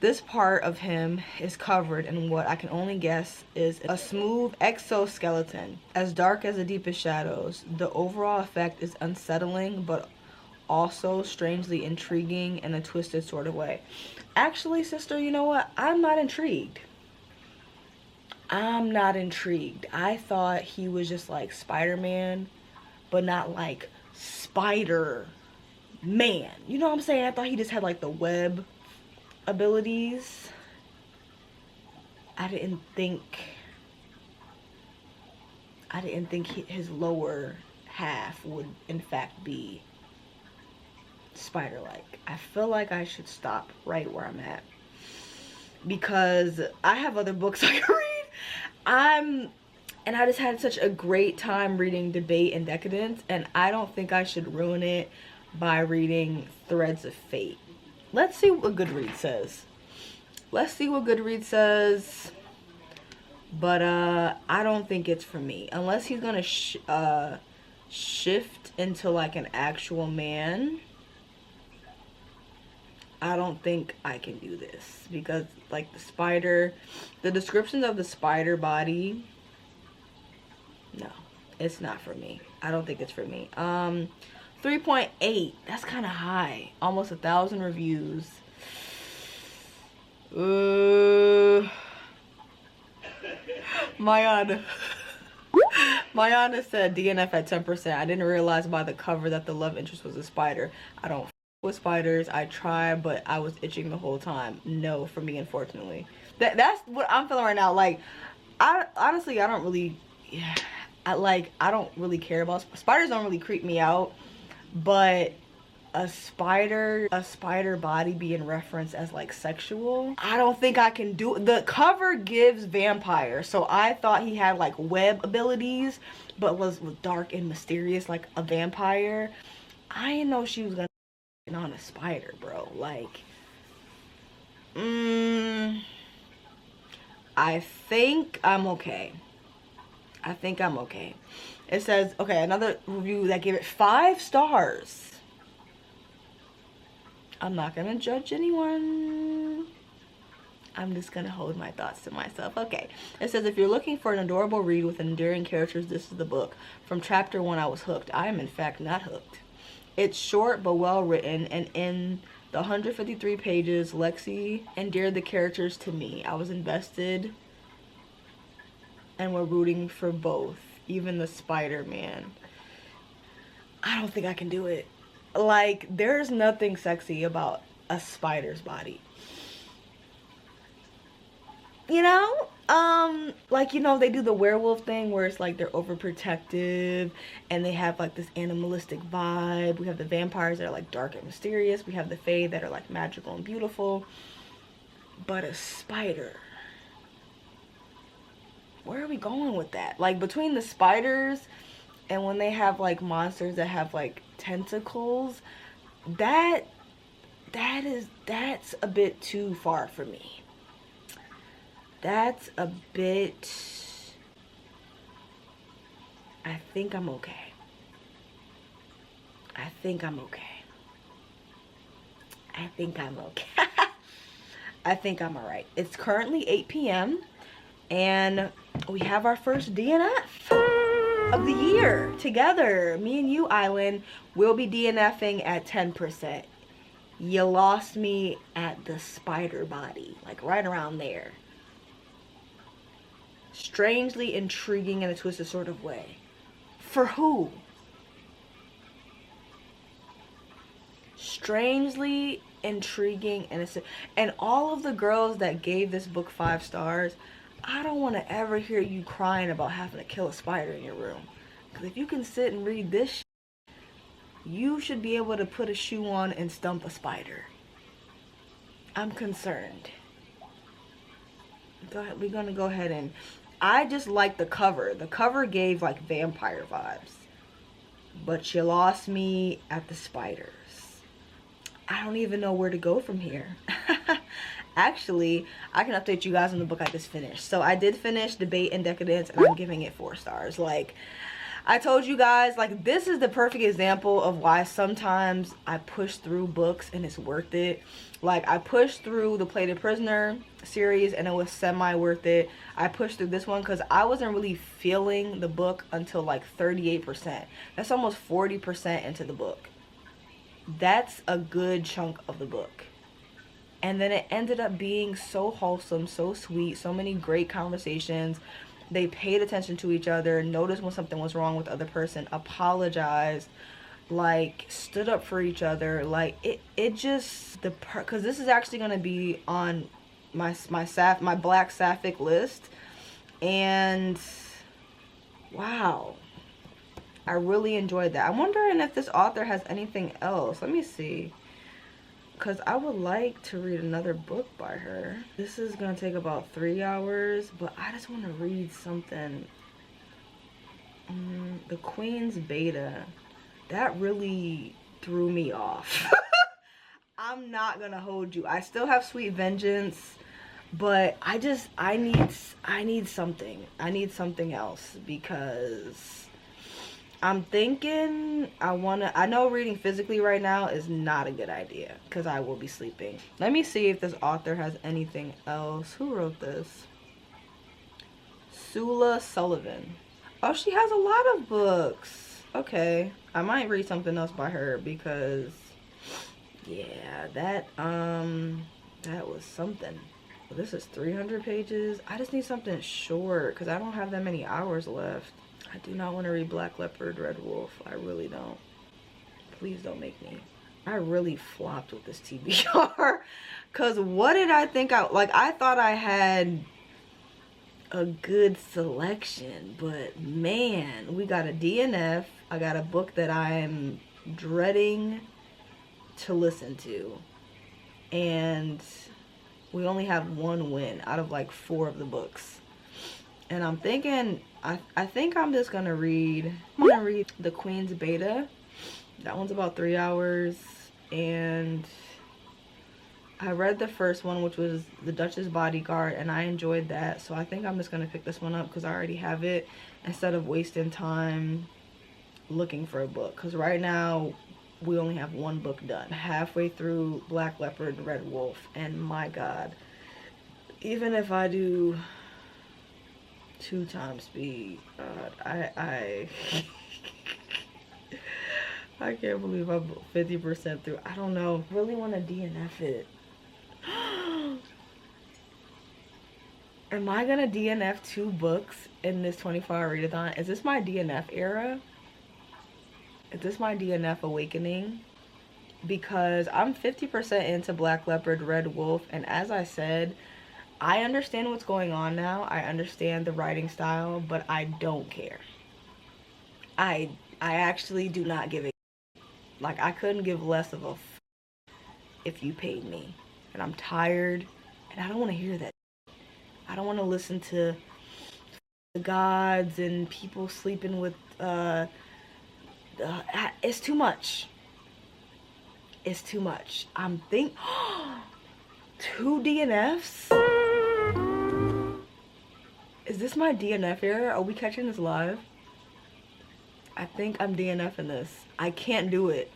[SPEAKER 1] This part of him is covered in what I can only guess is a smooth exoskeleton, as dark as the deepest shadows. The overall effect is unsettling, but also strangely intriguing in a twisted sort of way. Actually, sister, you know what? I'm not intrigued. I'm not intrigued. I thought he was just like Spider-Man, but not like Spider-Man. You know what I'm saying? I thought he just had like the web abilities. I didn't think his lower half would in fact be spider-like. I feel like I should stop right where I'm at, because I have other books I can read. And I just had such a great time reading Debate and Decadence, and I don't think I should ruin it by reading Threads of Fate. Let's see what Goodreads says. But I don't think it's for me. Unless he's gonna shift into like an actual man, I don't think I can do this. Because like the descriptions of the spider body, no, it's not for me. I don't think it's for me. 3.8, that's kind of high. Almost 1,000 reviews. Mayana said DNF at 10%. I didn't realize by the cover that the love interest was a spider. I don't with spiders. I tried, but I was itching the whole time. No, for me, unfortunately. That's what I'm feeling right now. Like, I honestly, I don't really, I don't really care about spiders. Don't really creep me out. But a spider body being referenced as like sexual, I don't think I can do it. The cover gives vampire, so I thought he had like web abilities, but was dark and mysterious like a vampire. I didn't know she was gonna on a spider, bro. Like, I think I'm okay. It says, okay, another review that gave it 5 stars. I'm not gonna judge anyone. I'm just gonna hold my thoughts to myself. Okay. It says, if you're looking for an adorable read with enduring characters, this is the book. From chapter 1, I was hooked. I am, in fact, not hooked. It's short but well written, and in the 153 pages, Lexi endeared the characters to me. I was invested and we're rooting for both, even the Spider-Man. I don't think I can do it. Like, there's nothing sexy about a spider's body. You know? Like, you know, they do the werewolf thing where it's like they're overprotective and they have like this animalistic vibe. We have the vampires that are like dark and mysterious. We have the fae that are like magical and beautiful. But a spider, where are we going with that? Like, between the spiders and when they have like monsters that have like tentacles, that's a bit too far for me. That's a bit, I think I'm okay. I think I'm alright. It's currently 8 p.m. and we have our first DNF of the year together. Me and you, Island, will be DNFing at 10%. You lost me at the spider body, like right around there. Strangely intriguing in a twisted sort of way. For who? Strangely intriguing and all of the girls that gave this book 5 stars, I don't want to ever hear you crying about having to kill a spider in your room. Because if you can sit and read this, you should be able to put a shoe on and stump a spider. I'm concerned. We're gonna go ahead and, I just like the cover. The cover gave like vampire vibes. But you lost me at the spiders. I don't even know where to go from here. Actually, I can update you guys on the book I just finished. So I did finish Debate and Decadence, and I'm giving it 4 stars. Like, I told you guys, like, this is the perfect example of why sometimes I push through books and it's worth it. Like, I pushed through the Plated Prisoner series and it was semi worth it. I pushed through this one because I wasn't really feeling the book until like 38%. That's almost 40% into the book. That's a good chunk of the book. And then it ended up being so wholesome, so sweet, so many great conversations. They paid attention to each other, noticed when something was wrong with the other person, apologized, like, stood up for each other. Like, it just, because this is actually going to be on my Black Sapphic list. And, wow. I really enjoyed that. I'm wondering if this author has anything else. Let me see. Because I would like to read another book by her. This is going to take about 3 hours, but I just want to read something. The Queen's Beta. That really threw me off. I'm not going to hold you. I still have Sweet Vengeance, but I need something. I need something else because I'm thinking I know reading physically right now is not a good idea because I will be sleeping. Let me see if this author has anything else. Who wrote this? Sula Sullivan. Oh, she has a lot of books. Okay, I might read something else by her because, yeah, that was something. Well, this is 300 pages. I just need something short because I don't have that many hours left. I do not want to read Black Leopard, Red Wolf. I really don't. Please don't make me. I really flopped with this TBR. Because what did I think I thought I had a good selection. But man, we got a DNF. I got a book that I'm dreading to listen to. And we only have one win out of like 4 of the books. And I'm thinking, I think I'm just gonna read The Queen's Beta. That one's about 3 hours. And I read the first one, which was The Duchess Bodyguard, and I enjoyed that. So I think I'm just gonna pick this one up because I already have it, instead of wasting time looking for a book. Because right now, we only have one book done. Halfway through Black Leopard, Red Wolf. And my God, even if I do 2 times speed, I can't believe I'm 50% through. I don't know. I really want to DNF it. Am I gonna DNF 2 books in this 24-hour readathon? Is this my DNF era? Is this my DNF awakening? Because I'm 50% into Black Leopard, Red Wolf, and as I said, I understand what's going on now. I understand the writing style, but I don't care. I actually do not give a like, I couldn't give less of a if you paid me. And I'm tired, and I don't want to hear that. I don't want to listen to the gods and people sleeping with it's too much. It's too much. I'm 2 DNFs? Is this my DNF era? Are we catching this live? I think I'm DNFing this. I can't do it.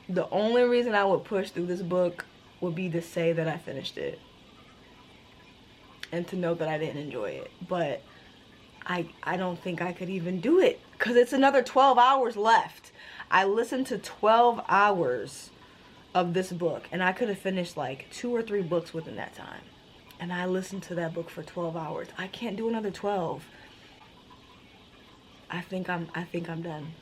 [SPEAKER 1] The only reason I would push through this book would be to say that I finished it. And to know that I didn't enjoy it. But I don't think I could even do it. Because it's another 12 hours left. I listened to 12 hours of this book. And I could have finished like 2 or 3 books within that time. And I listened to that book for 12 hours. I can't do another 12. I think I'm done.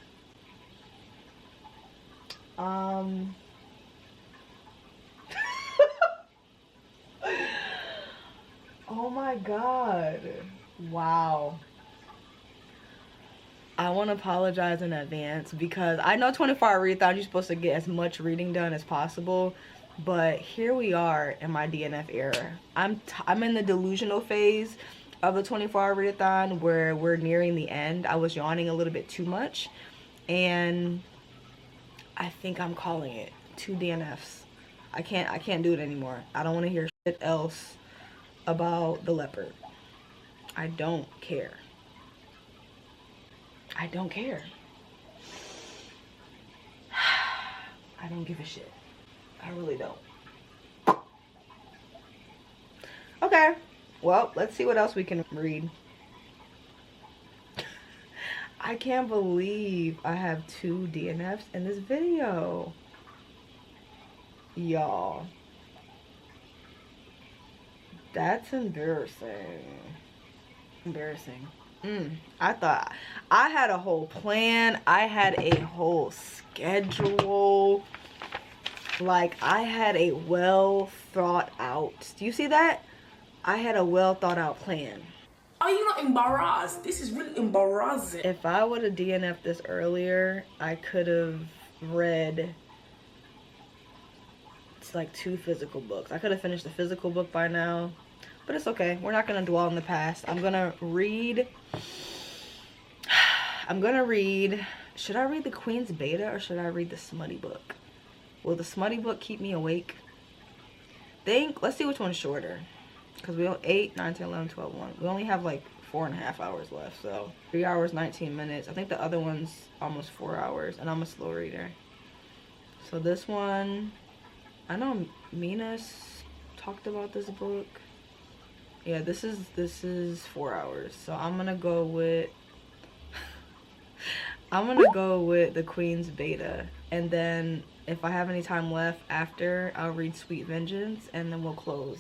[SPEAKER 1] Oh my God. Wow. I want to apologize in advance because I know 24-hour readathon, you're supposed to get as much reading done as possible. But here we are in my DNF era. I'm in the delusional phase of the 24-hour readathon where we're nearing the end. I was yawning a little bit too much. And I think I'm calling it 2 DNFs. I can't do it anymore. I don't want to hear shit else about the leopard. I don't care. I don't care. I don't give a shit. I really don't. Okay, well, let's see what else we can read. I can't believe I have 2 DNFs in this video. Y'all. That's embarrassing. Embarrassing. I thought I had a whole plan. I had a whole schedule. Like, I had a well thought out. Do you see that? I had a well thought out plan.
[SPEAKER 6] Are you not embarrassed? This is really embarrassing.
[SPEAKER 1] If I would have DNF'd this earlier, I could have read, it's like 2 physical books. I could have finished the physical book by now, but it's okay. We're not going to dwell on the past. I'm going to read, should I read the Queen's Beta or should I read the smutty book? Will the smutty book keep me awake? Let's see which one's shorter. Because we have 8, 9, 10, 11, 12, 1. We only have like 4.5 hours left. So 3 hours, 19 minutes. I think the other one's almost 4 hours. And I'm a slow reader. So this one, I know Mina's talked about this book. Yeah, this is 4 hours. So I'm gonna go with the Queen's Beta. And then if I have any time left after, I'll read Sweet Vengeance and then we'll close.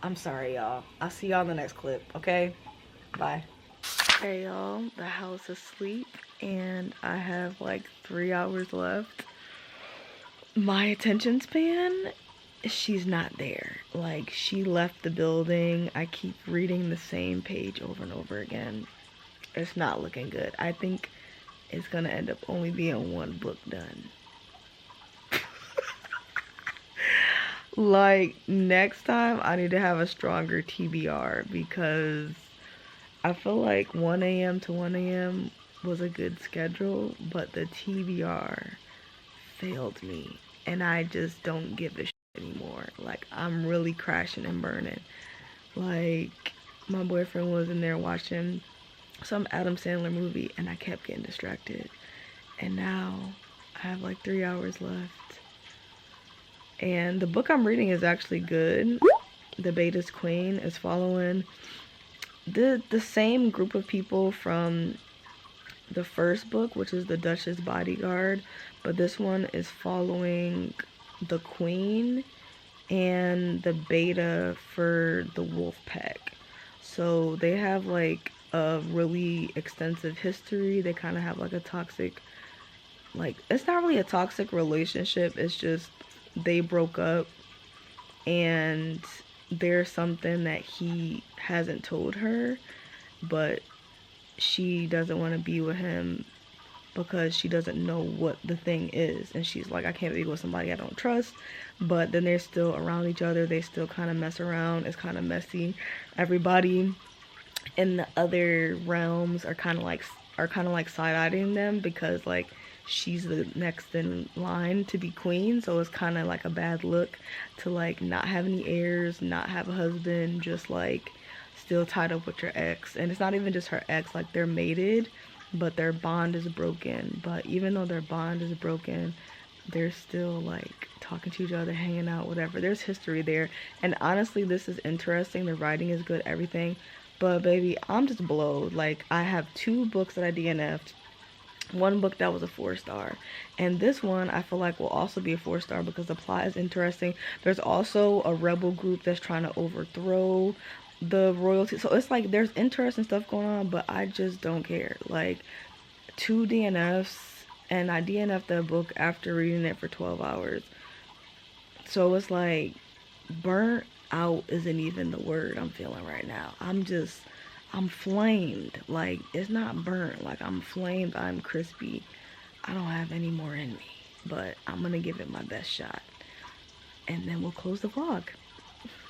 [SPEAKER 1] I'm sorry, y'all. I'll see y'all in the next clip, okay? Bye. Hey, y'all. The house is asleep and I have like 3 hours left. My attention span, she's not there. Like, she left the building. I keep reading the same page over and over again. It's not looking good. I think it's gonna end up only being 1 book done. Like, next time I need to have a stronger TBR because I feel like 1 a.m. to 1 a.m. was a good schedule, but the TBR failed me and I just don't give a shit anymore. Like, I'm really crashing and burning. Like, my boyfriend was in there watching some Adam Sandler movie and I kept getting distracted. And now I have like 3 hours left. And the book I'm reading is actually good. The Beta's Queen is following the same group of people from the first book, which is The Duchess Bodyguard. But this one is following the Queen and the Beta for the Wolf Pack. So they have like a really extensive history. They kind of have like a toxic, like, it's not really a toxic relationship. It's just they broke up and there's something that he hasn't told her, but she doesn't want to be with him because she doesn't know what the thing is. And she's like, I can't be with somebody I don't trust. But then they're still around each other. They still kind of mess around. It's kind of messy. Everybody in the other realms are kind of like side-eyeing them because like she's the next in line to be queen. So it's kind of like a bad look to like not have any heirs, not have a husband, just like still tied up with your ex. And it's not even just her ex, like they're mated, but their bond is broken. But even though their bond is broken, they're still like talking to each other, hanging out, whatever. There's history there. And honestly, this is interesting. The writing is good, everything. But baby, I'm just blowed. Like, I have 2 books that I DNF'd. 1 book that was a 4-star, and this one I feel like will also be a 4-star because the plot is interesting. There's also a rebel group that's trying to overthrow the royalty, so it's like there's interesting stuff going on, but I just don't care. Like, 2 DNFs, and I DNF'd the book after reading it for 12 hours, so it's like burnt out isn't even the word I'm feeling right now. I'm flamed. Like, it's not burnt. Like, I'm flamed. I'm crispy. I don't have any more in me. But I'm going to give it my best shot. And then we'll close the vlog.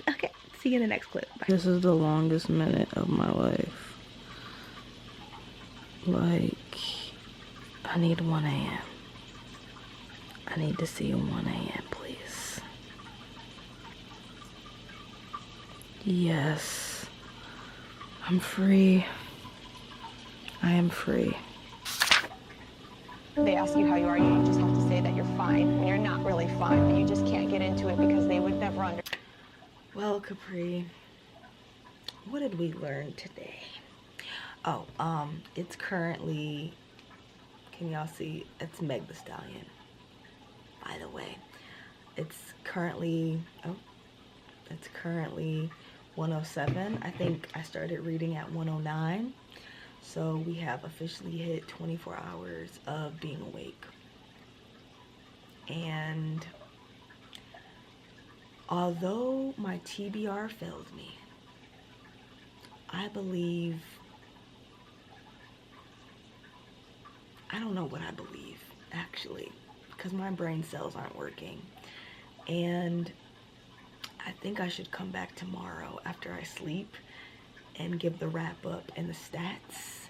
[SPEAKER 1] Okay. See you in the next clip. Bye. This is the longest minute of my life. Like, I need 1 a.m. I need to see you 1 a.m., please. Yes. I'm free. I I am free.
[SPEAKER 2] They ask you how you are, you just have to say that you're fine when you're not really fine, but you just can't get into it because they would never understand.
[SPEAKER 1] Well, Capri, what did we learn today? Oh, it's currently, can y'all see? It's Meg the Stallion, by the way. It's currently 107. I think I started reading at 109. So we have officially hit 24 hours of being awake. And although my TBR failed me, I believe, I don't know what I believe actually, because my brain cells aren't working. And I think I should come back tomorrow after I sleep and give the wrap up and the stats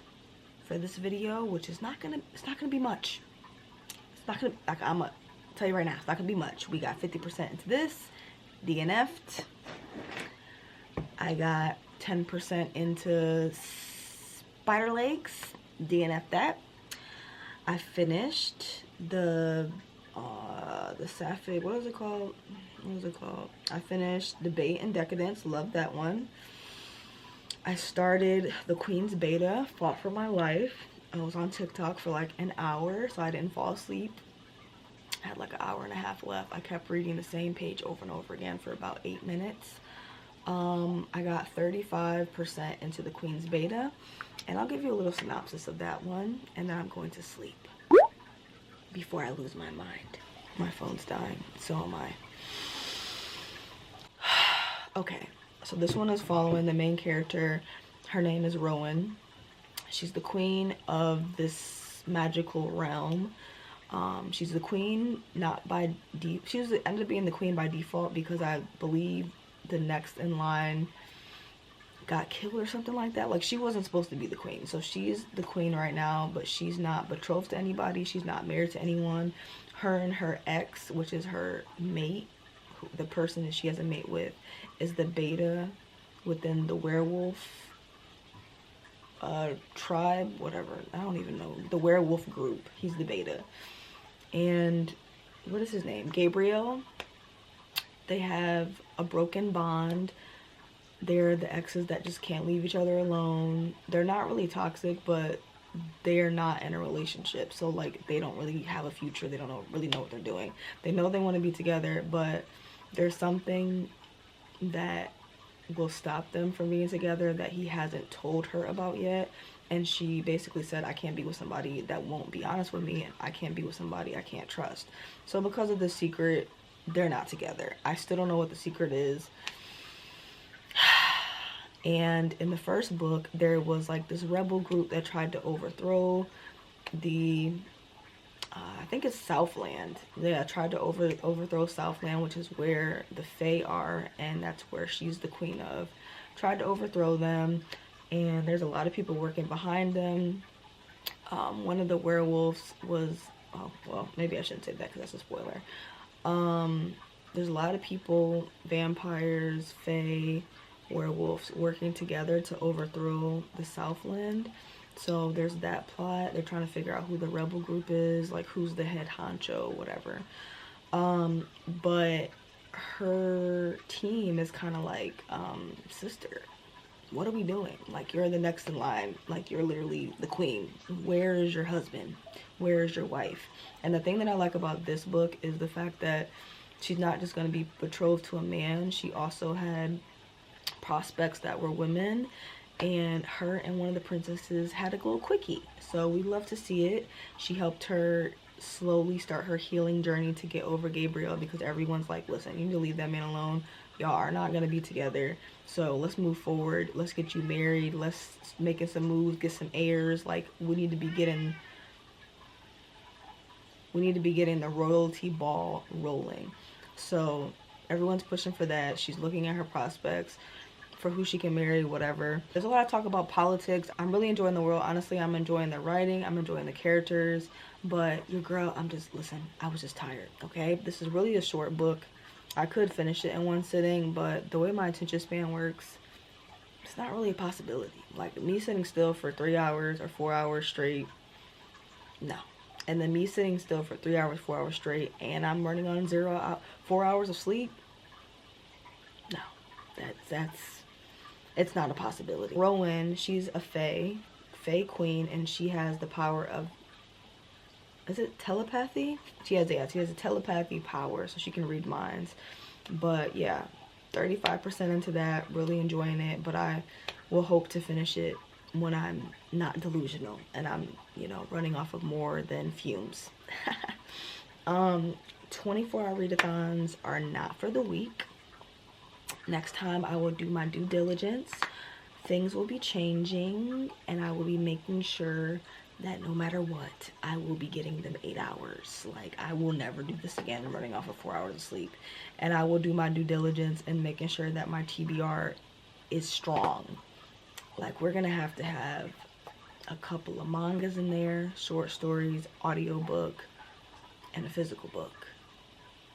[SPEAKER 1] for this video, which is it's not gonna be much. It's not gonna, like, I'm gonna tell you right now, it's not gonna be much. We got 50% into this, DNF'd. I got 10% into spider legs, DNF'd that. I finished the sapphic, what was it called? I finished Debate and Decadence, loved that one. I started the Queen's beta, fought for my life. I was on TikTok for like an hour, so I didn't fall asleep. I had like an hour and a half left. I kept reading the same page over and over again for about 8 minutes. I got 35% into the Queen's beta, and I'll give you a little synopsis of that one, and then I'm going to sleep before I lose my mind. My phone's dying, so am I. Okay. So this one is following the main character. Her name is Rowan. She's the queen of this magical realm. She's the queen not by she ended up being the queen by default because I believe the next in line got killed or something like that. Like, she wasn't supposed to be the queen. So she's the queen right now, but she's not betrothed to anybody. She's not married to anyone. Her and her ex, which is her mate, the person that she has a mate with, is the beta within the werewolf tribe, whatever, I don't even know, the werewolf group. He's the beta. And what is his name? Gabriel. They have a broken bond. They're the exes that just can't leave each other alone. They're not really toxic, but they're not in a relationship, so like they don't really have a future. They don't really know what they're doing. They know they want to be together, but there's something that will stop them from being together that he hasn't told her about yet. And she basically said, I can't be with somebody that won't be honest with me, and I can't be with somebody I can't trust. So because of the secret, they're not together. I still don't know what the secret is. And in the first book, there was like this rebel group that tried to overthrow the I think it's Southland. Yeah, tried to overthrow Southland, which is where the Fae are, and that's where she's the queen of. Tried to overthrow them, and there's a lot of people working behind them. One of the werewolves was, oh, well, maybe I shouldn't say that because that's a spoiler. There's a lot of people, vampires, Fae, werewolves, working together to overthrow the Southland. So there's that plot. They're trying to figure out who the rebel group is, like who's the head honcho, whatever. But her team is kind of like, sister, what are we doing? Like, you're the next in line. Like, you're literally the queen. Where is your husband? Where is your wife? And the thing that I like about this book is the fact that she's not just going to be betrothed to a man. She also had prospects that were women, and her and one of the princesses had a little quickie. So we love to see it. She helped her slowly start her healing journey to get over Gabriel, because everyone's like, listen, you need to leave that man alone. Y'all are not going to be together. So let's move forward. Let's get you married. Let's make some moves, get some heirs. Like, we need to be getting the royalty ball rolling. So everyone's pushing for that. She's looking at her prospects for who she can marry, whatever. There's a lot of talk about politics. I'm really enjoying the world. Honestly, I'm enjoying the writing. I'm enjoying the characters. But your girl, listen, I was just tired, okay? This is really a short book. I could finish it in one sitting, but the way my attention span works, it's not really a possibility. Like me sitting still for 3 hours or 4 hours straight, no. And then me sitting still for 3 hours, 4 hours straight, and I'm running on 4 hours of sleep, no. It's not a possibility. Rowan, she's a fae queen, and she has the power of, is it telepathy? She has a telepathy power, so she can read minds. But yeah, 35% into that, really enjoying it, but I will hope to finish it when I'm not delusional and I'm, you know, running off of more than fumes. 24-hour readathons are not for the weak. Next time I will do my due diligence. Things will be changing, and I will be making sure that no matter what, I will be getting them 8 hours. Like, I will never do this again, running off of 4 hours of sleep. And I will do my due diligence and making sure that my TBR is strong. Like, we're gonna have to have a couple of mangas in there, short stories, audiobook, and a physical book.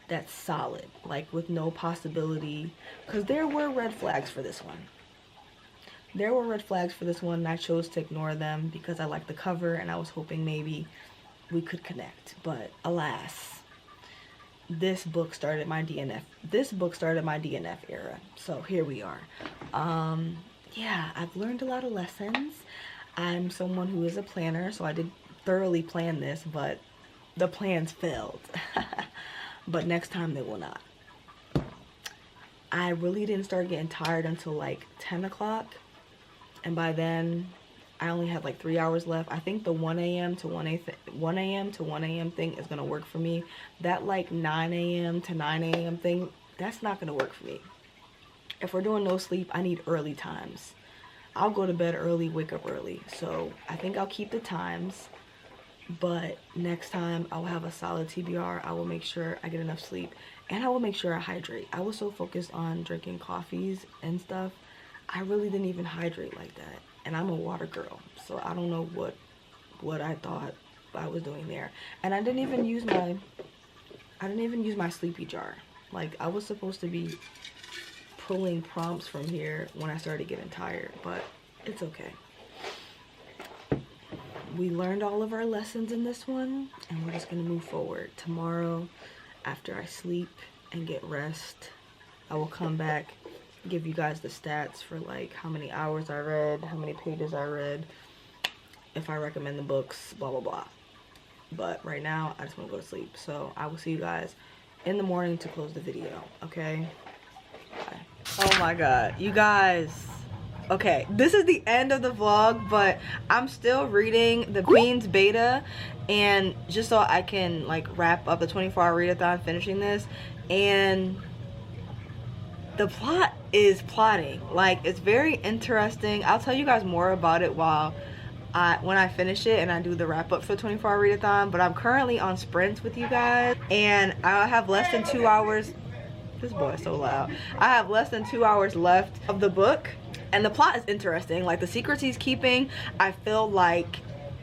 [SPEAKER 1] That's solid, like with no possibility, because there were red flags for this one. There were red flags for this one, and I chose to ignore them because I liked the cover and I was hoping maybe we could connect. But alas, this book started my DNF. This book started my DNF era. So here we are. Yeah, I've learned a lot of lessons. I'm someone who is a planner, so I did thoroughly plan this, but the plans failed. But next time they will not. I really didn't start getting tired until like 10 o'clock. And by then, I only had like 3 hours left. I think the 1 a.m. to 1 a.m. thing is going to work for me. That like 9 a.m. to 9 a.m. thing, that's not going to work for me. If we're doing no sleep, I need early times. I'll go to bed early, wake up early. So I think I'll keep the times. But next time, I will have a solid TBR. I will make sure I get enough sleep. And I will make sure I hydrate. I was so focused on drinking coffees and stuff, I really didn't even hydrate like that. And I'm a water girl, so I don't know what I thought I was doing there. And I didn't even use my sleepy jar. Like, I was supposed to be pulling prompts from here when I started getting tired, but it's okay. We learned all of our lessons in this one, and we're just gonna move forward. Tomorrow, after I sleep and get rest, I will come back, give you guys the stats for like how many hours I read, how many pages I read, if I recommend the books, blah blah blah. But right now I just want to go to sleep, so I will see you guys in the morning to close the video. Okay, bye. Oh my god, you guys, okay, this is the end of the vlog, but I'm still reading the Queen's beta, and just so I can like wrap up the 24-hour readathon finishing this. And the plot is plotting, like it's very interesting. I'll tell you guys more about it when I finish it and I do the wrap up for 24-hour readathon. But I'm currently on sprints with you guys, and I have less than 2 hours. This boy is so loud. I have less than 2 hours left of the book, and the plot is interesting. Like the secrets he's keeping, I feel like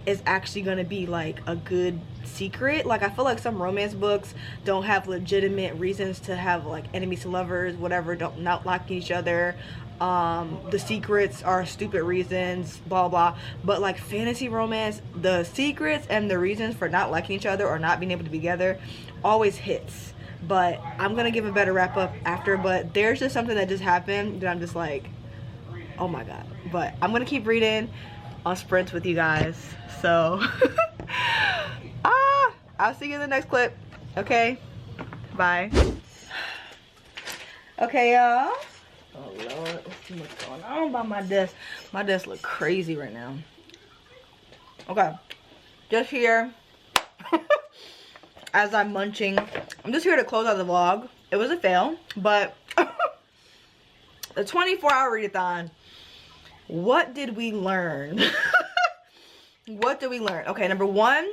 [SPEAKER 1] is actually gonna be like a good secret. Like I feel like some romance books don't have legitimate reasons to have like enemies to lovers, whatever, not liking each other. The secrets are stupid reasons, blah blah. But like fantasy romance, the secrets and the reasons for not liking each other or not being able to be together always hits. But I'm gonna give a better wrap up after. But there's just something that just happened that I'm just like, oh my god. But I'm gonna keep reading on sprints with you guys, so I'll see you in the next clip. Okay, bye. Okay, y'all. Oh lord, there's too much going on by my desk. My desk look crazy right now. Okay, just here as I'm munching. I'm just here to close out the vlog. It was a fail, but the 24-hour readathon. What did we learn? What did we learn? Okay, number one,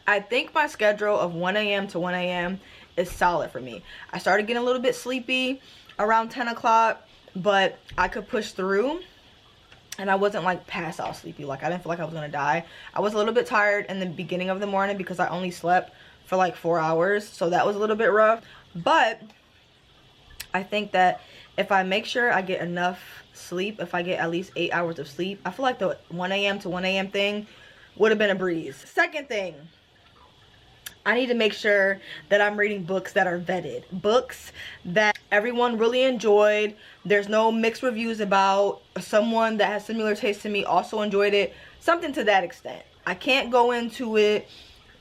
[SPEAKER 1] I think my schedule of 1 a.m. to 1 a.m. is solid for me. I started getting a little bit sleepy around 10 o'clock, but I could push through, and I wasn't like pass out sleepy. Like I didn't feel like I was gonna die. I was a little bit tired in the beginning of the morning because I only slept for like 4 hours, so that was a little bit rough. But I think that if I make sure I get enough sleep, if I get at least 8 hours of sleep, I feel like the 1 a.m. to 1 a.m. thing would have been a breeze. Second thing, I need to make sure that I'm reading books that are vetted. Books that everyone really enjoyed. There's no mixed reviews about. Someone that has similar taste to me also enjoyed it. Something to that extent. I can't go into it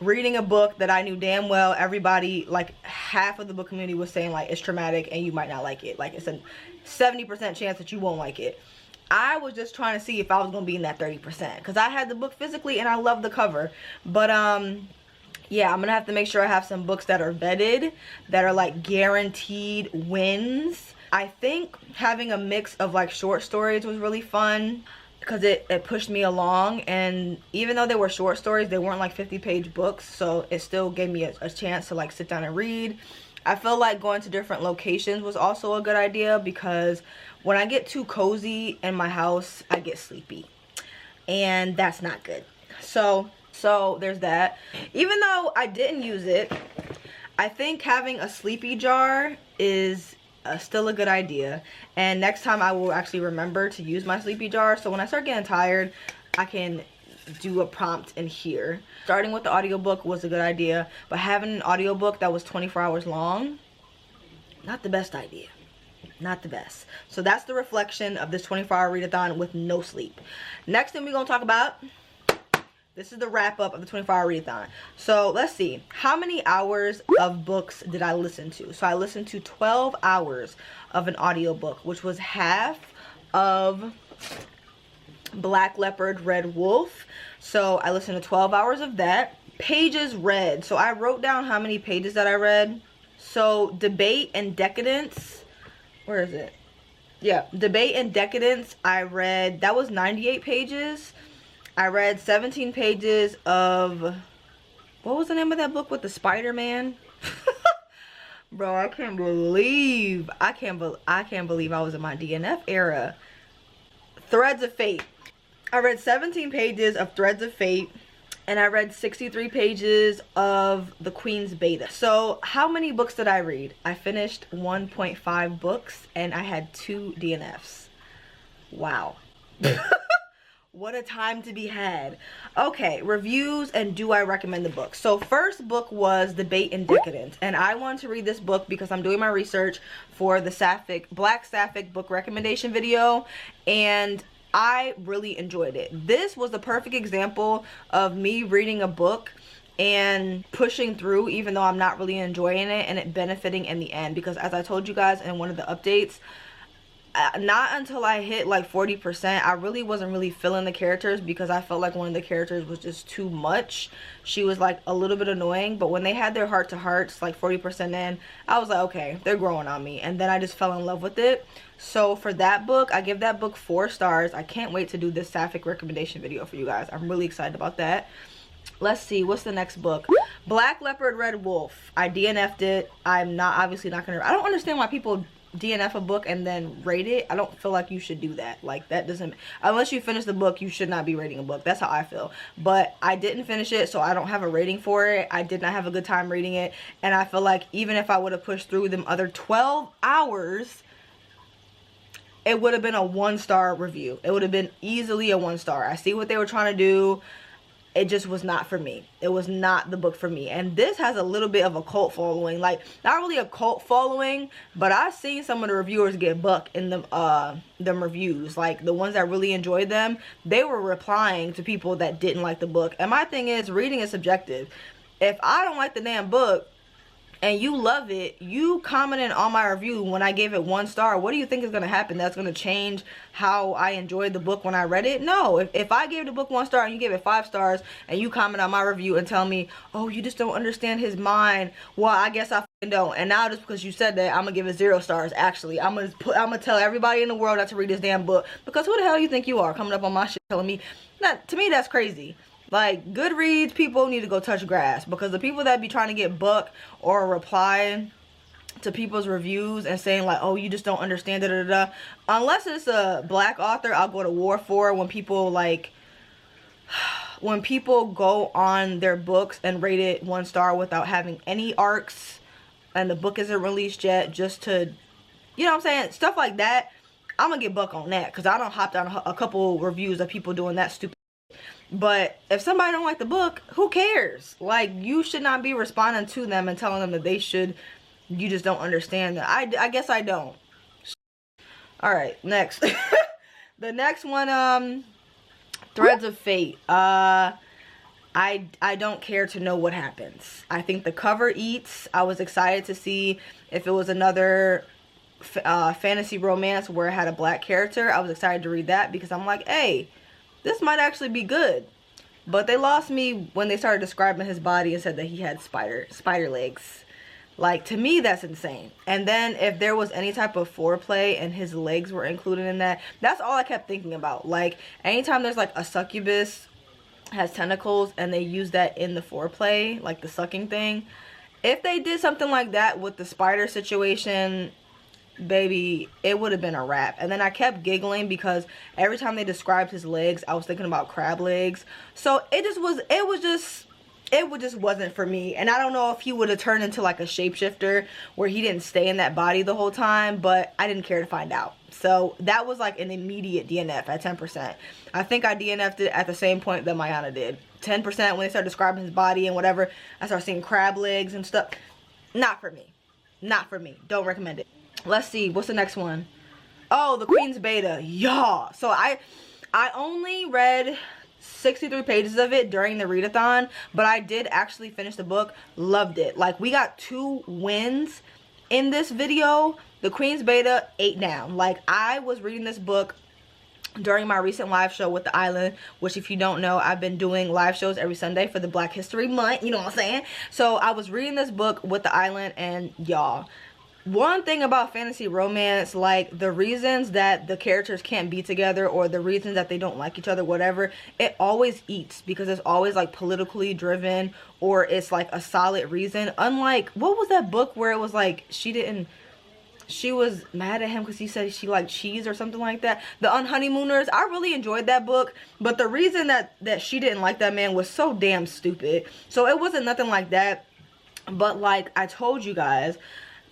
[SPEAKER 1] reading a book that I knew damn well everybody, like half of the book community was saying like it's traumatic and you might not like it. Like it's a 70% chance that you won't like it. I was just trying to see if I was going to be in that 30%. Because I had the book physically and I love the cover. But yeah, I'm gonna have to make sure I have some books that are vetted, that are like guaranteed wins. I think having a mix of like short stories was really fun because it pushed me along, and even though they were short stories, they weren't like 50-page books, so it still gave me a chance to like sit down and read. I feel like going to different locations was also a good idea because when I get too cozy in my house, I get sleepy, and that's not good. So there's that. Even though I didn't use it, I think having a sleepy jar is still a good idea. And next time I will actually remember to use my sleepy jar. So when I start getting tired, I can do a prompt in here. Starting with the audiobook was a good idea. But having an audiobook that was 24 hours long, not the best idea. Not the best. So that's the reflection of this 24-hour readathon with no sleep. Next thing we're going to talk about, this is the wrap up of the 24-hour readathon. So let's see. How many hours of books did I listen to? So I listened to 12 hours of an audiobook, which was half of Black Leopard, Red Wolf. So I listened to 12 hours of that. Pages read. So I wrote down how many pages that I read. So Debate and Decadence. Where is it? Yeah, Debate and Decadence. I read, that was 98 pages. I read 17 pages of, what was the name of that book with the Spider-Man? Bro, I can't believe I was in my DNF era. Threads of Fate. I read 17 pages of Threads of Fate, and I read 63 pages of The Queen's Beta. So how many books did I read? I finished 1.5 books, and I had 2 DNFs. Wow. What a time to be had. Okay, reviews and do I recommend the book? So first book was Debate and Decadence, and I wanted to read this book because I'm doing my research for the Black Sapphic book recommendation video, and I really enjoyed it. This was the perfect example of me reading a book and pushing through even though I'm not really enjoying it, and it benefiting in the end, because as I told you guys in one of the updates, not until I hit like 40%, I really wasn't really feeling the characters because I felt like one of the characters was just too much. She was like a little bit annoying, but when they had their heart-to-hearts like 40% in, I was like, okay, they're growing on me, and then I just fell in love with it. So for that book, I give that book 4 stars. I can't wait to do this Sapphic recommendation video for you guys. I'm really excited about that. Let's see, what's the next book? Black Leopard, Red Wolf. I DNF'd it. I'm obviously not gonna, I don't understand why people DNF a book and then rate it. I don't feel like you should do that. Like, that doesn't, unless you finish the book, you should not be rating a book. That's how I feel. But I didn't finish it, so I don't have a rating for it. I did not have a good time reading it, and I feel like even if I would have pushed through them other 12 hours, it would have been a 1-star review. It would have been easily a 1-star. I see what they were trying to do. It just was not for me. It was not the book for me. And this has a little bit of a cult following. Like, not really a cult following, but I've seen some of the reviewers get buck in them reviews. Like, the ones that really enjoyed them, they were replying to people that didn't like the book. And my thing is, reading is subjective. If I don't like the damn book and you love it, you commented on my review when I gave it 1 star, what do you think is going to happen? That's going to change how I enjoyed the book when I read it? No. If I gave the book 1 star and you gave it 5 stars and you comment on my review and tell me, oh, you just don't understand his mind, well, I guess I f***ing don't. And now just because you said that, I'm going to give it 0 stars. Actually, I'm going to tell everybody in the world not to read this damn book, because who the hell you think you are coming up on my shit telling me that? To me, that's crazy. Like, Goodreads people need to go touch grass, because the people that be trying to get buck or reply to people's reviews and saying like, oh, you just don't understand it, unless it's a black author, I'll go to war for. When people like, when people go on their books and rate it 1 star without having any arcs and the book isn't released yet, just to, you know what I'm saying, stuff like that, I'm gonna get buck on that, because I don't hop down a couple reviews of people doing that stupid. But if somebody don't like the book, who cares? Like, you should not be responding to them and telling them that they should. You just don't understand that. I guess I don't. All right, next. The next one, Threads of Fate. I don't care to know what happens. I think the cover eats. I was excited to see if it was another fantasy romance where it had a black character. I was excited to read that because I'm like, hey, this might actually be good. But they lost me when they started describing his body and said that he had spider legs. Like, to me, that's insane. And then if there was any type of foreplay and his legs were included in that, that's all I kept thinking about. Like, anytime there's like a succubus has tentacles and they use that in the foreplay, like the sucking thing, if they did something like that with the spider situation, baby, it would have been a wrap. And then I kept giggling because every time they described his legs, I was thinking about crab legs. So it just wasn't for me. And I don't know if he would have turned into like a shapeshifter where he didn't stay in that body the whole time, but I didn't care to find out. So that was like an immediate DNF at 10%. I think I DNF'd it at the same point that Mayana did. 10% when they started describing his body and whatever. I started seeing crab legs and stuff. Not for me. Not for me. Don't recommend it. Let's see. What's the next one? Oh, the Queen's Beta. Yeah. So I only read 63 pages of it during the readathon, but I did actually finish the book. Loved it. Like, we got 2 wins in this video. The Queen's Beta, 8 down. Like, I was reading this book during my recent live show with the Island, which, if you don't know, I've been doing live shows every Sunday for the Black History Month, you know what I'm saying? So I was reading this book with the Island, and y'all, one thing about fantasy romance, like, the reasons that the characters can't be together or the reasons that they don't like each other, whatever, it always eats, because it's always like politically driven, or it's like a solid reason. Unlike, what was that book where it was like she was mad at him because he said she liked cheese or something like that? The Unhoneymooners. I really enjoyed that book, but the reason that she didn't like that man was so damn stupid. So it wasn't nothing like that. But like I told you guys,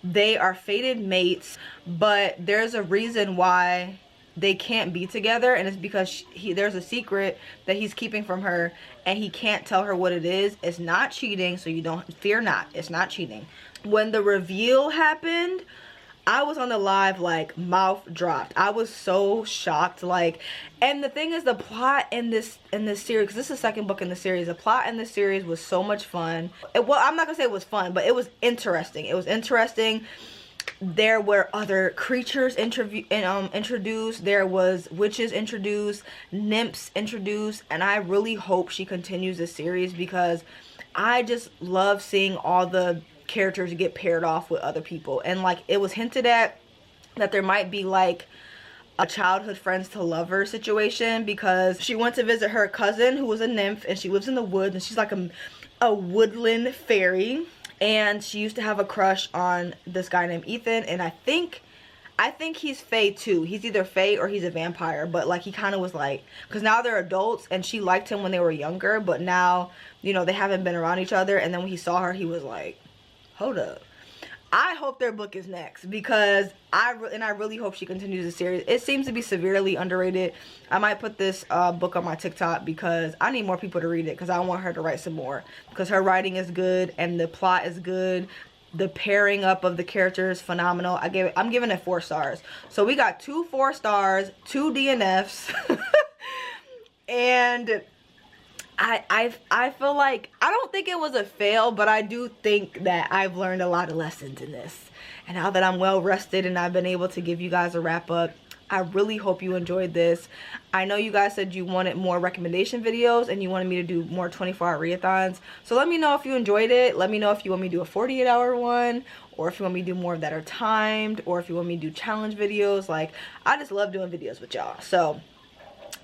[SPEAKER 1] they are fated mates, but there's a reason why they can't be together, and it's because there's a secret that he's keeping from her, and he can't tell her what it is. It's not cheating, so you don't fear not. It's not cheating. When the reveal happened, I was on the live, like, mouth dropped. I was so shocked, like, and the thing is, the plot in this series, because this is the second book in the series, the plot in this series was so much fun. Well, I'm not gonna say it was fun, but it was interesting. It was interesting. There were other creatures introduced. There was witches introduced, nymphs introduced, and I really hope she continues the series, because I just love seeing all the characters get paired off with other people. And like, it was hinted at that there might be like a childhood friends to lover situation, because she went to visit her cousin who was a nymph, and she lives in the woods, and she's like a woodland fairy, and she used to have a crush on this guy named Ethan. And I think he's Fae too. He's either Fae or he's a vampire, but like, he kind of was like, because now they're adults, and she liked him when they were younger, but now, you know, they haven't been around each other. And then when he saw her, he was like, hold up. I hope their book is next, because I really hope she continues the series. It seems to be severely underrated. I might put this book on my TikTok, because I need more people to read it, because I want her to write some more, because her writing is good and the plot is good. The pairing up of the characters is phenomenal. I'm giving it 4 stars. So we got 2 4 stars, 2 DNFs, and I feel like, I don't think it was a fail, but I do think that I've learned a lot of lessons in this. And now that I'm well rested and I've been able to give you guys a wrap up, I really hope you enjoyed this. I know you guys said you wanted more recommendation videos and you wanted me to do more 24-hour readathons. So let me know if you enjoyed it. Let me know if you want me to do a 48-hour one, or if you want me to do more that are timed, or if you want me to do challenge videos. Like, I just love doing videos with y'all. So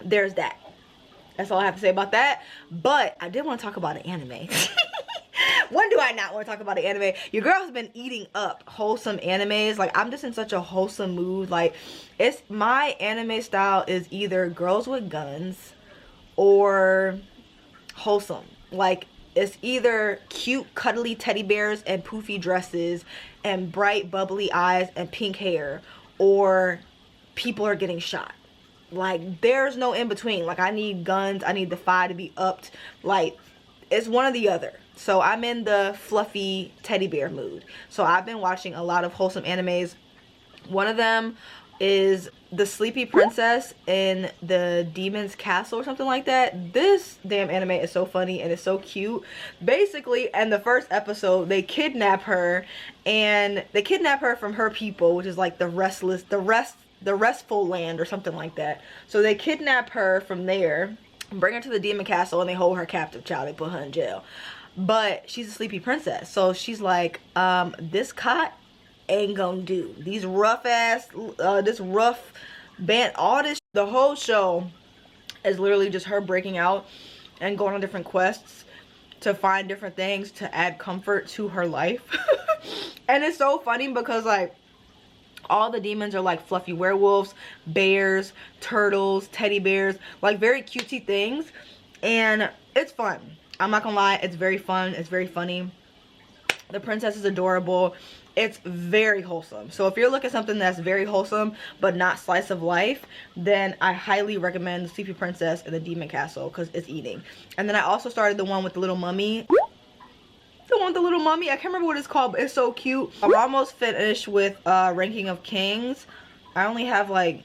[SPEAKER 1] there's that. That's all I have to say about that. But I did want to talk about an anime. When do I not want to talk about an anime? Your girl has been eating up wholesome animes. Like, I'm just in such a wholesome mood. Like, it's my anime style is either girls with guns or wholesome. Like, it's either cute, cuddly teddy bears and poofy dresses and bright, bubbly eyes and pink hair, or people are getting shot. Like, there's no in between. Like, I need guns, I need the fire to be upped. Like, it's one or the other. So I'm in the fluffy teddy bear mood. So I've been watching a lot of wholesome animes. One of them is The Sleepy Princess in the Demon's Castle or something like that. This damn anime is so funny and it's so cute. Basically, in the first episode, they kidnap her, and they kidnap her from her people, which is like the restful land or something like that. So they kidnap her from there, bring her to the Demon Castle, and they hold her captive. Child, they put her in jail. But she's a sleepy princess, so she's like, this cot ain't gonna do. These rough ass, this rough band, all this, the whole show is literally just her breaking out and going on different quests to find different things to add comfort to her life. And it's so funny because, like, all the demons are like fluffy werewolves, bears, turtles, teddy bears, like very cutesy things, and it's fun. I'm not gonna lie, it's very fun, it's very funny. The princess is adorable. It's very wholesome. So if you're looking at something that's very wholesome but not slice of life, then I highly recommend The Sleepy Princess and the Demon Castle, because it's eating. And then I also started the one with the little mummy. The one with the little mummy, I can't remember what it's called, but it's so cute. I'm almost finished with Ranking of Kings. I only have like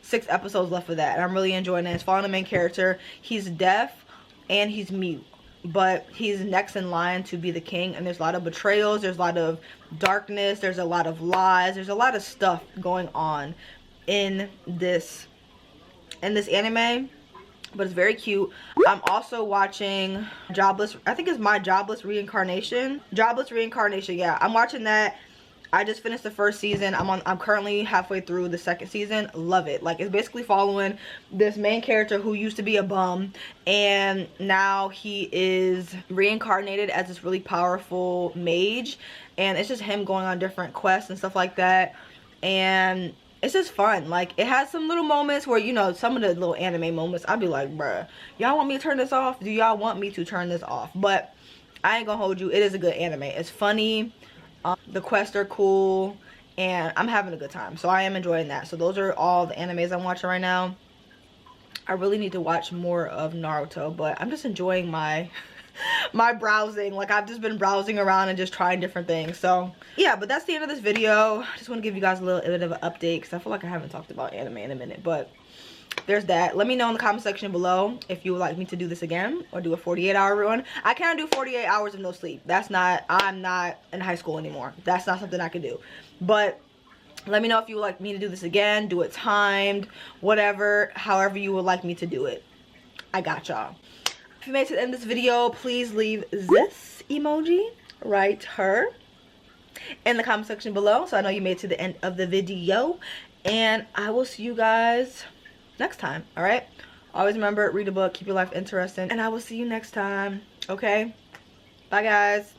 [SPEAKER 1] 6 episodes left of that, and I'm really enjoying it. It's following the main character. He's deaf and he's mute, but he's next in line to be the king, and there's a lot of betrayals, there's a lot of darkness, there's a lot of lies, there's a lot of stuff going on in this anime, but it's very cute. I'm also watching Jobless, I think it's my Jobless Reincarnation, yeah, I'm watching that. I just finished the first season. I'm currently halfway through the second season. Love it. Like, it's basically following this main character who used to be a bum, and now he is reincarnated as this really powerful mage, and it's just him going on different quests and stuff like that, and it's just fun. Like, it has some little moments where, you know, some of the little anime moments, I'd be like, bruh, y'all want me to turn this off? Do y'all want me to turn this off? But I ain't gonna hold you. It is a good anime. It's funny. The quests are cool, and I'm having a good time, so I am enjoying that. So those are all the animes I'm watching right now. I really need to watch more of Naruto, but I'm just enjoying my browsing. Like, I've just been browsing around and just trying different things. So yeah, but that's the end of this video. I just want to give you guys a little bit of an update, because I feel like I haven't talked about anime in a minute, but there's that. Let me know in the comment section below if you would like me to do this again or do a 48-hour run. I can't do 48 hours of no sleep. That's not, I'm not in high school anymore. That's not something I can do. But let me know if you would like me to do this again, do it timed, whatever, however you would like me to do it. I got y'all. If you made it to the end of this video, please leave this emoji right here in the comment section below, so I know you made it to the end of the video. And I will see you guys next time. All right, always remember, read a book, keep your life interesting, and I will see you next time. Okay, bye guys.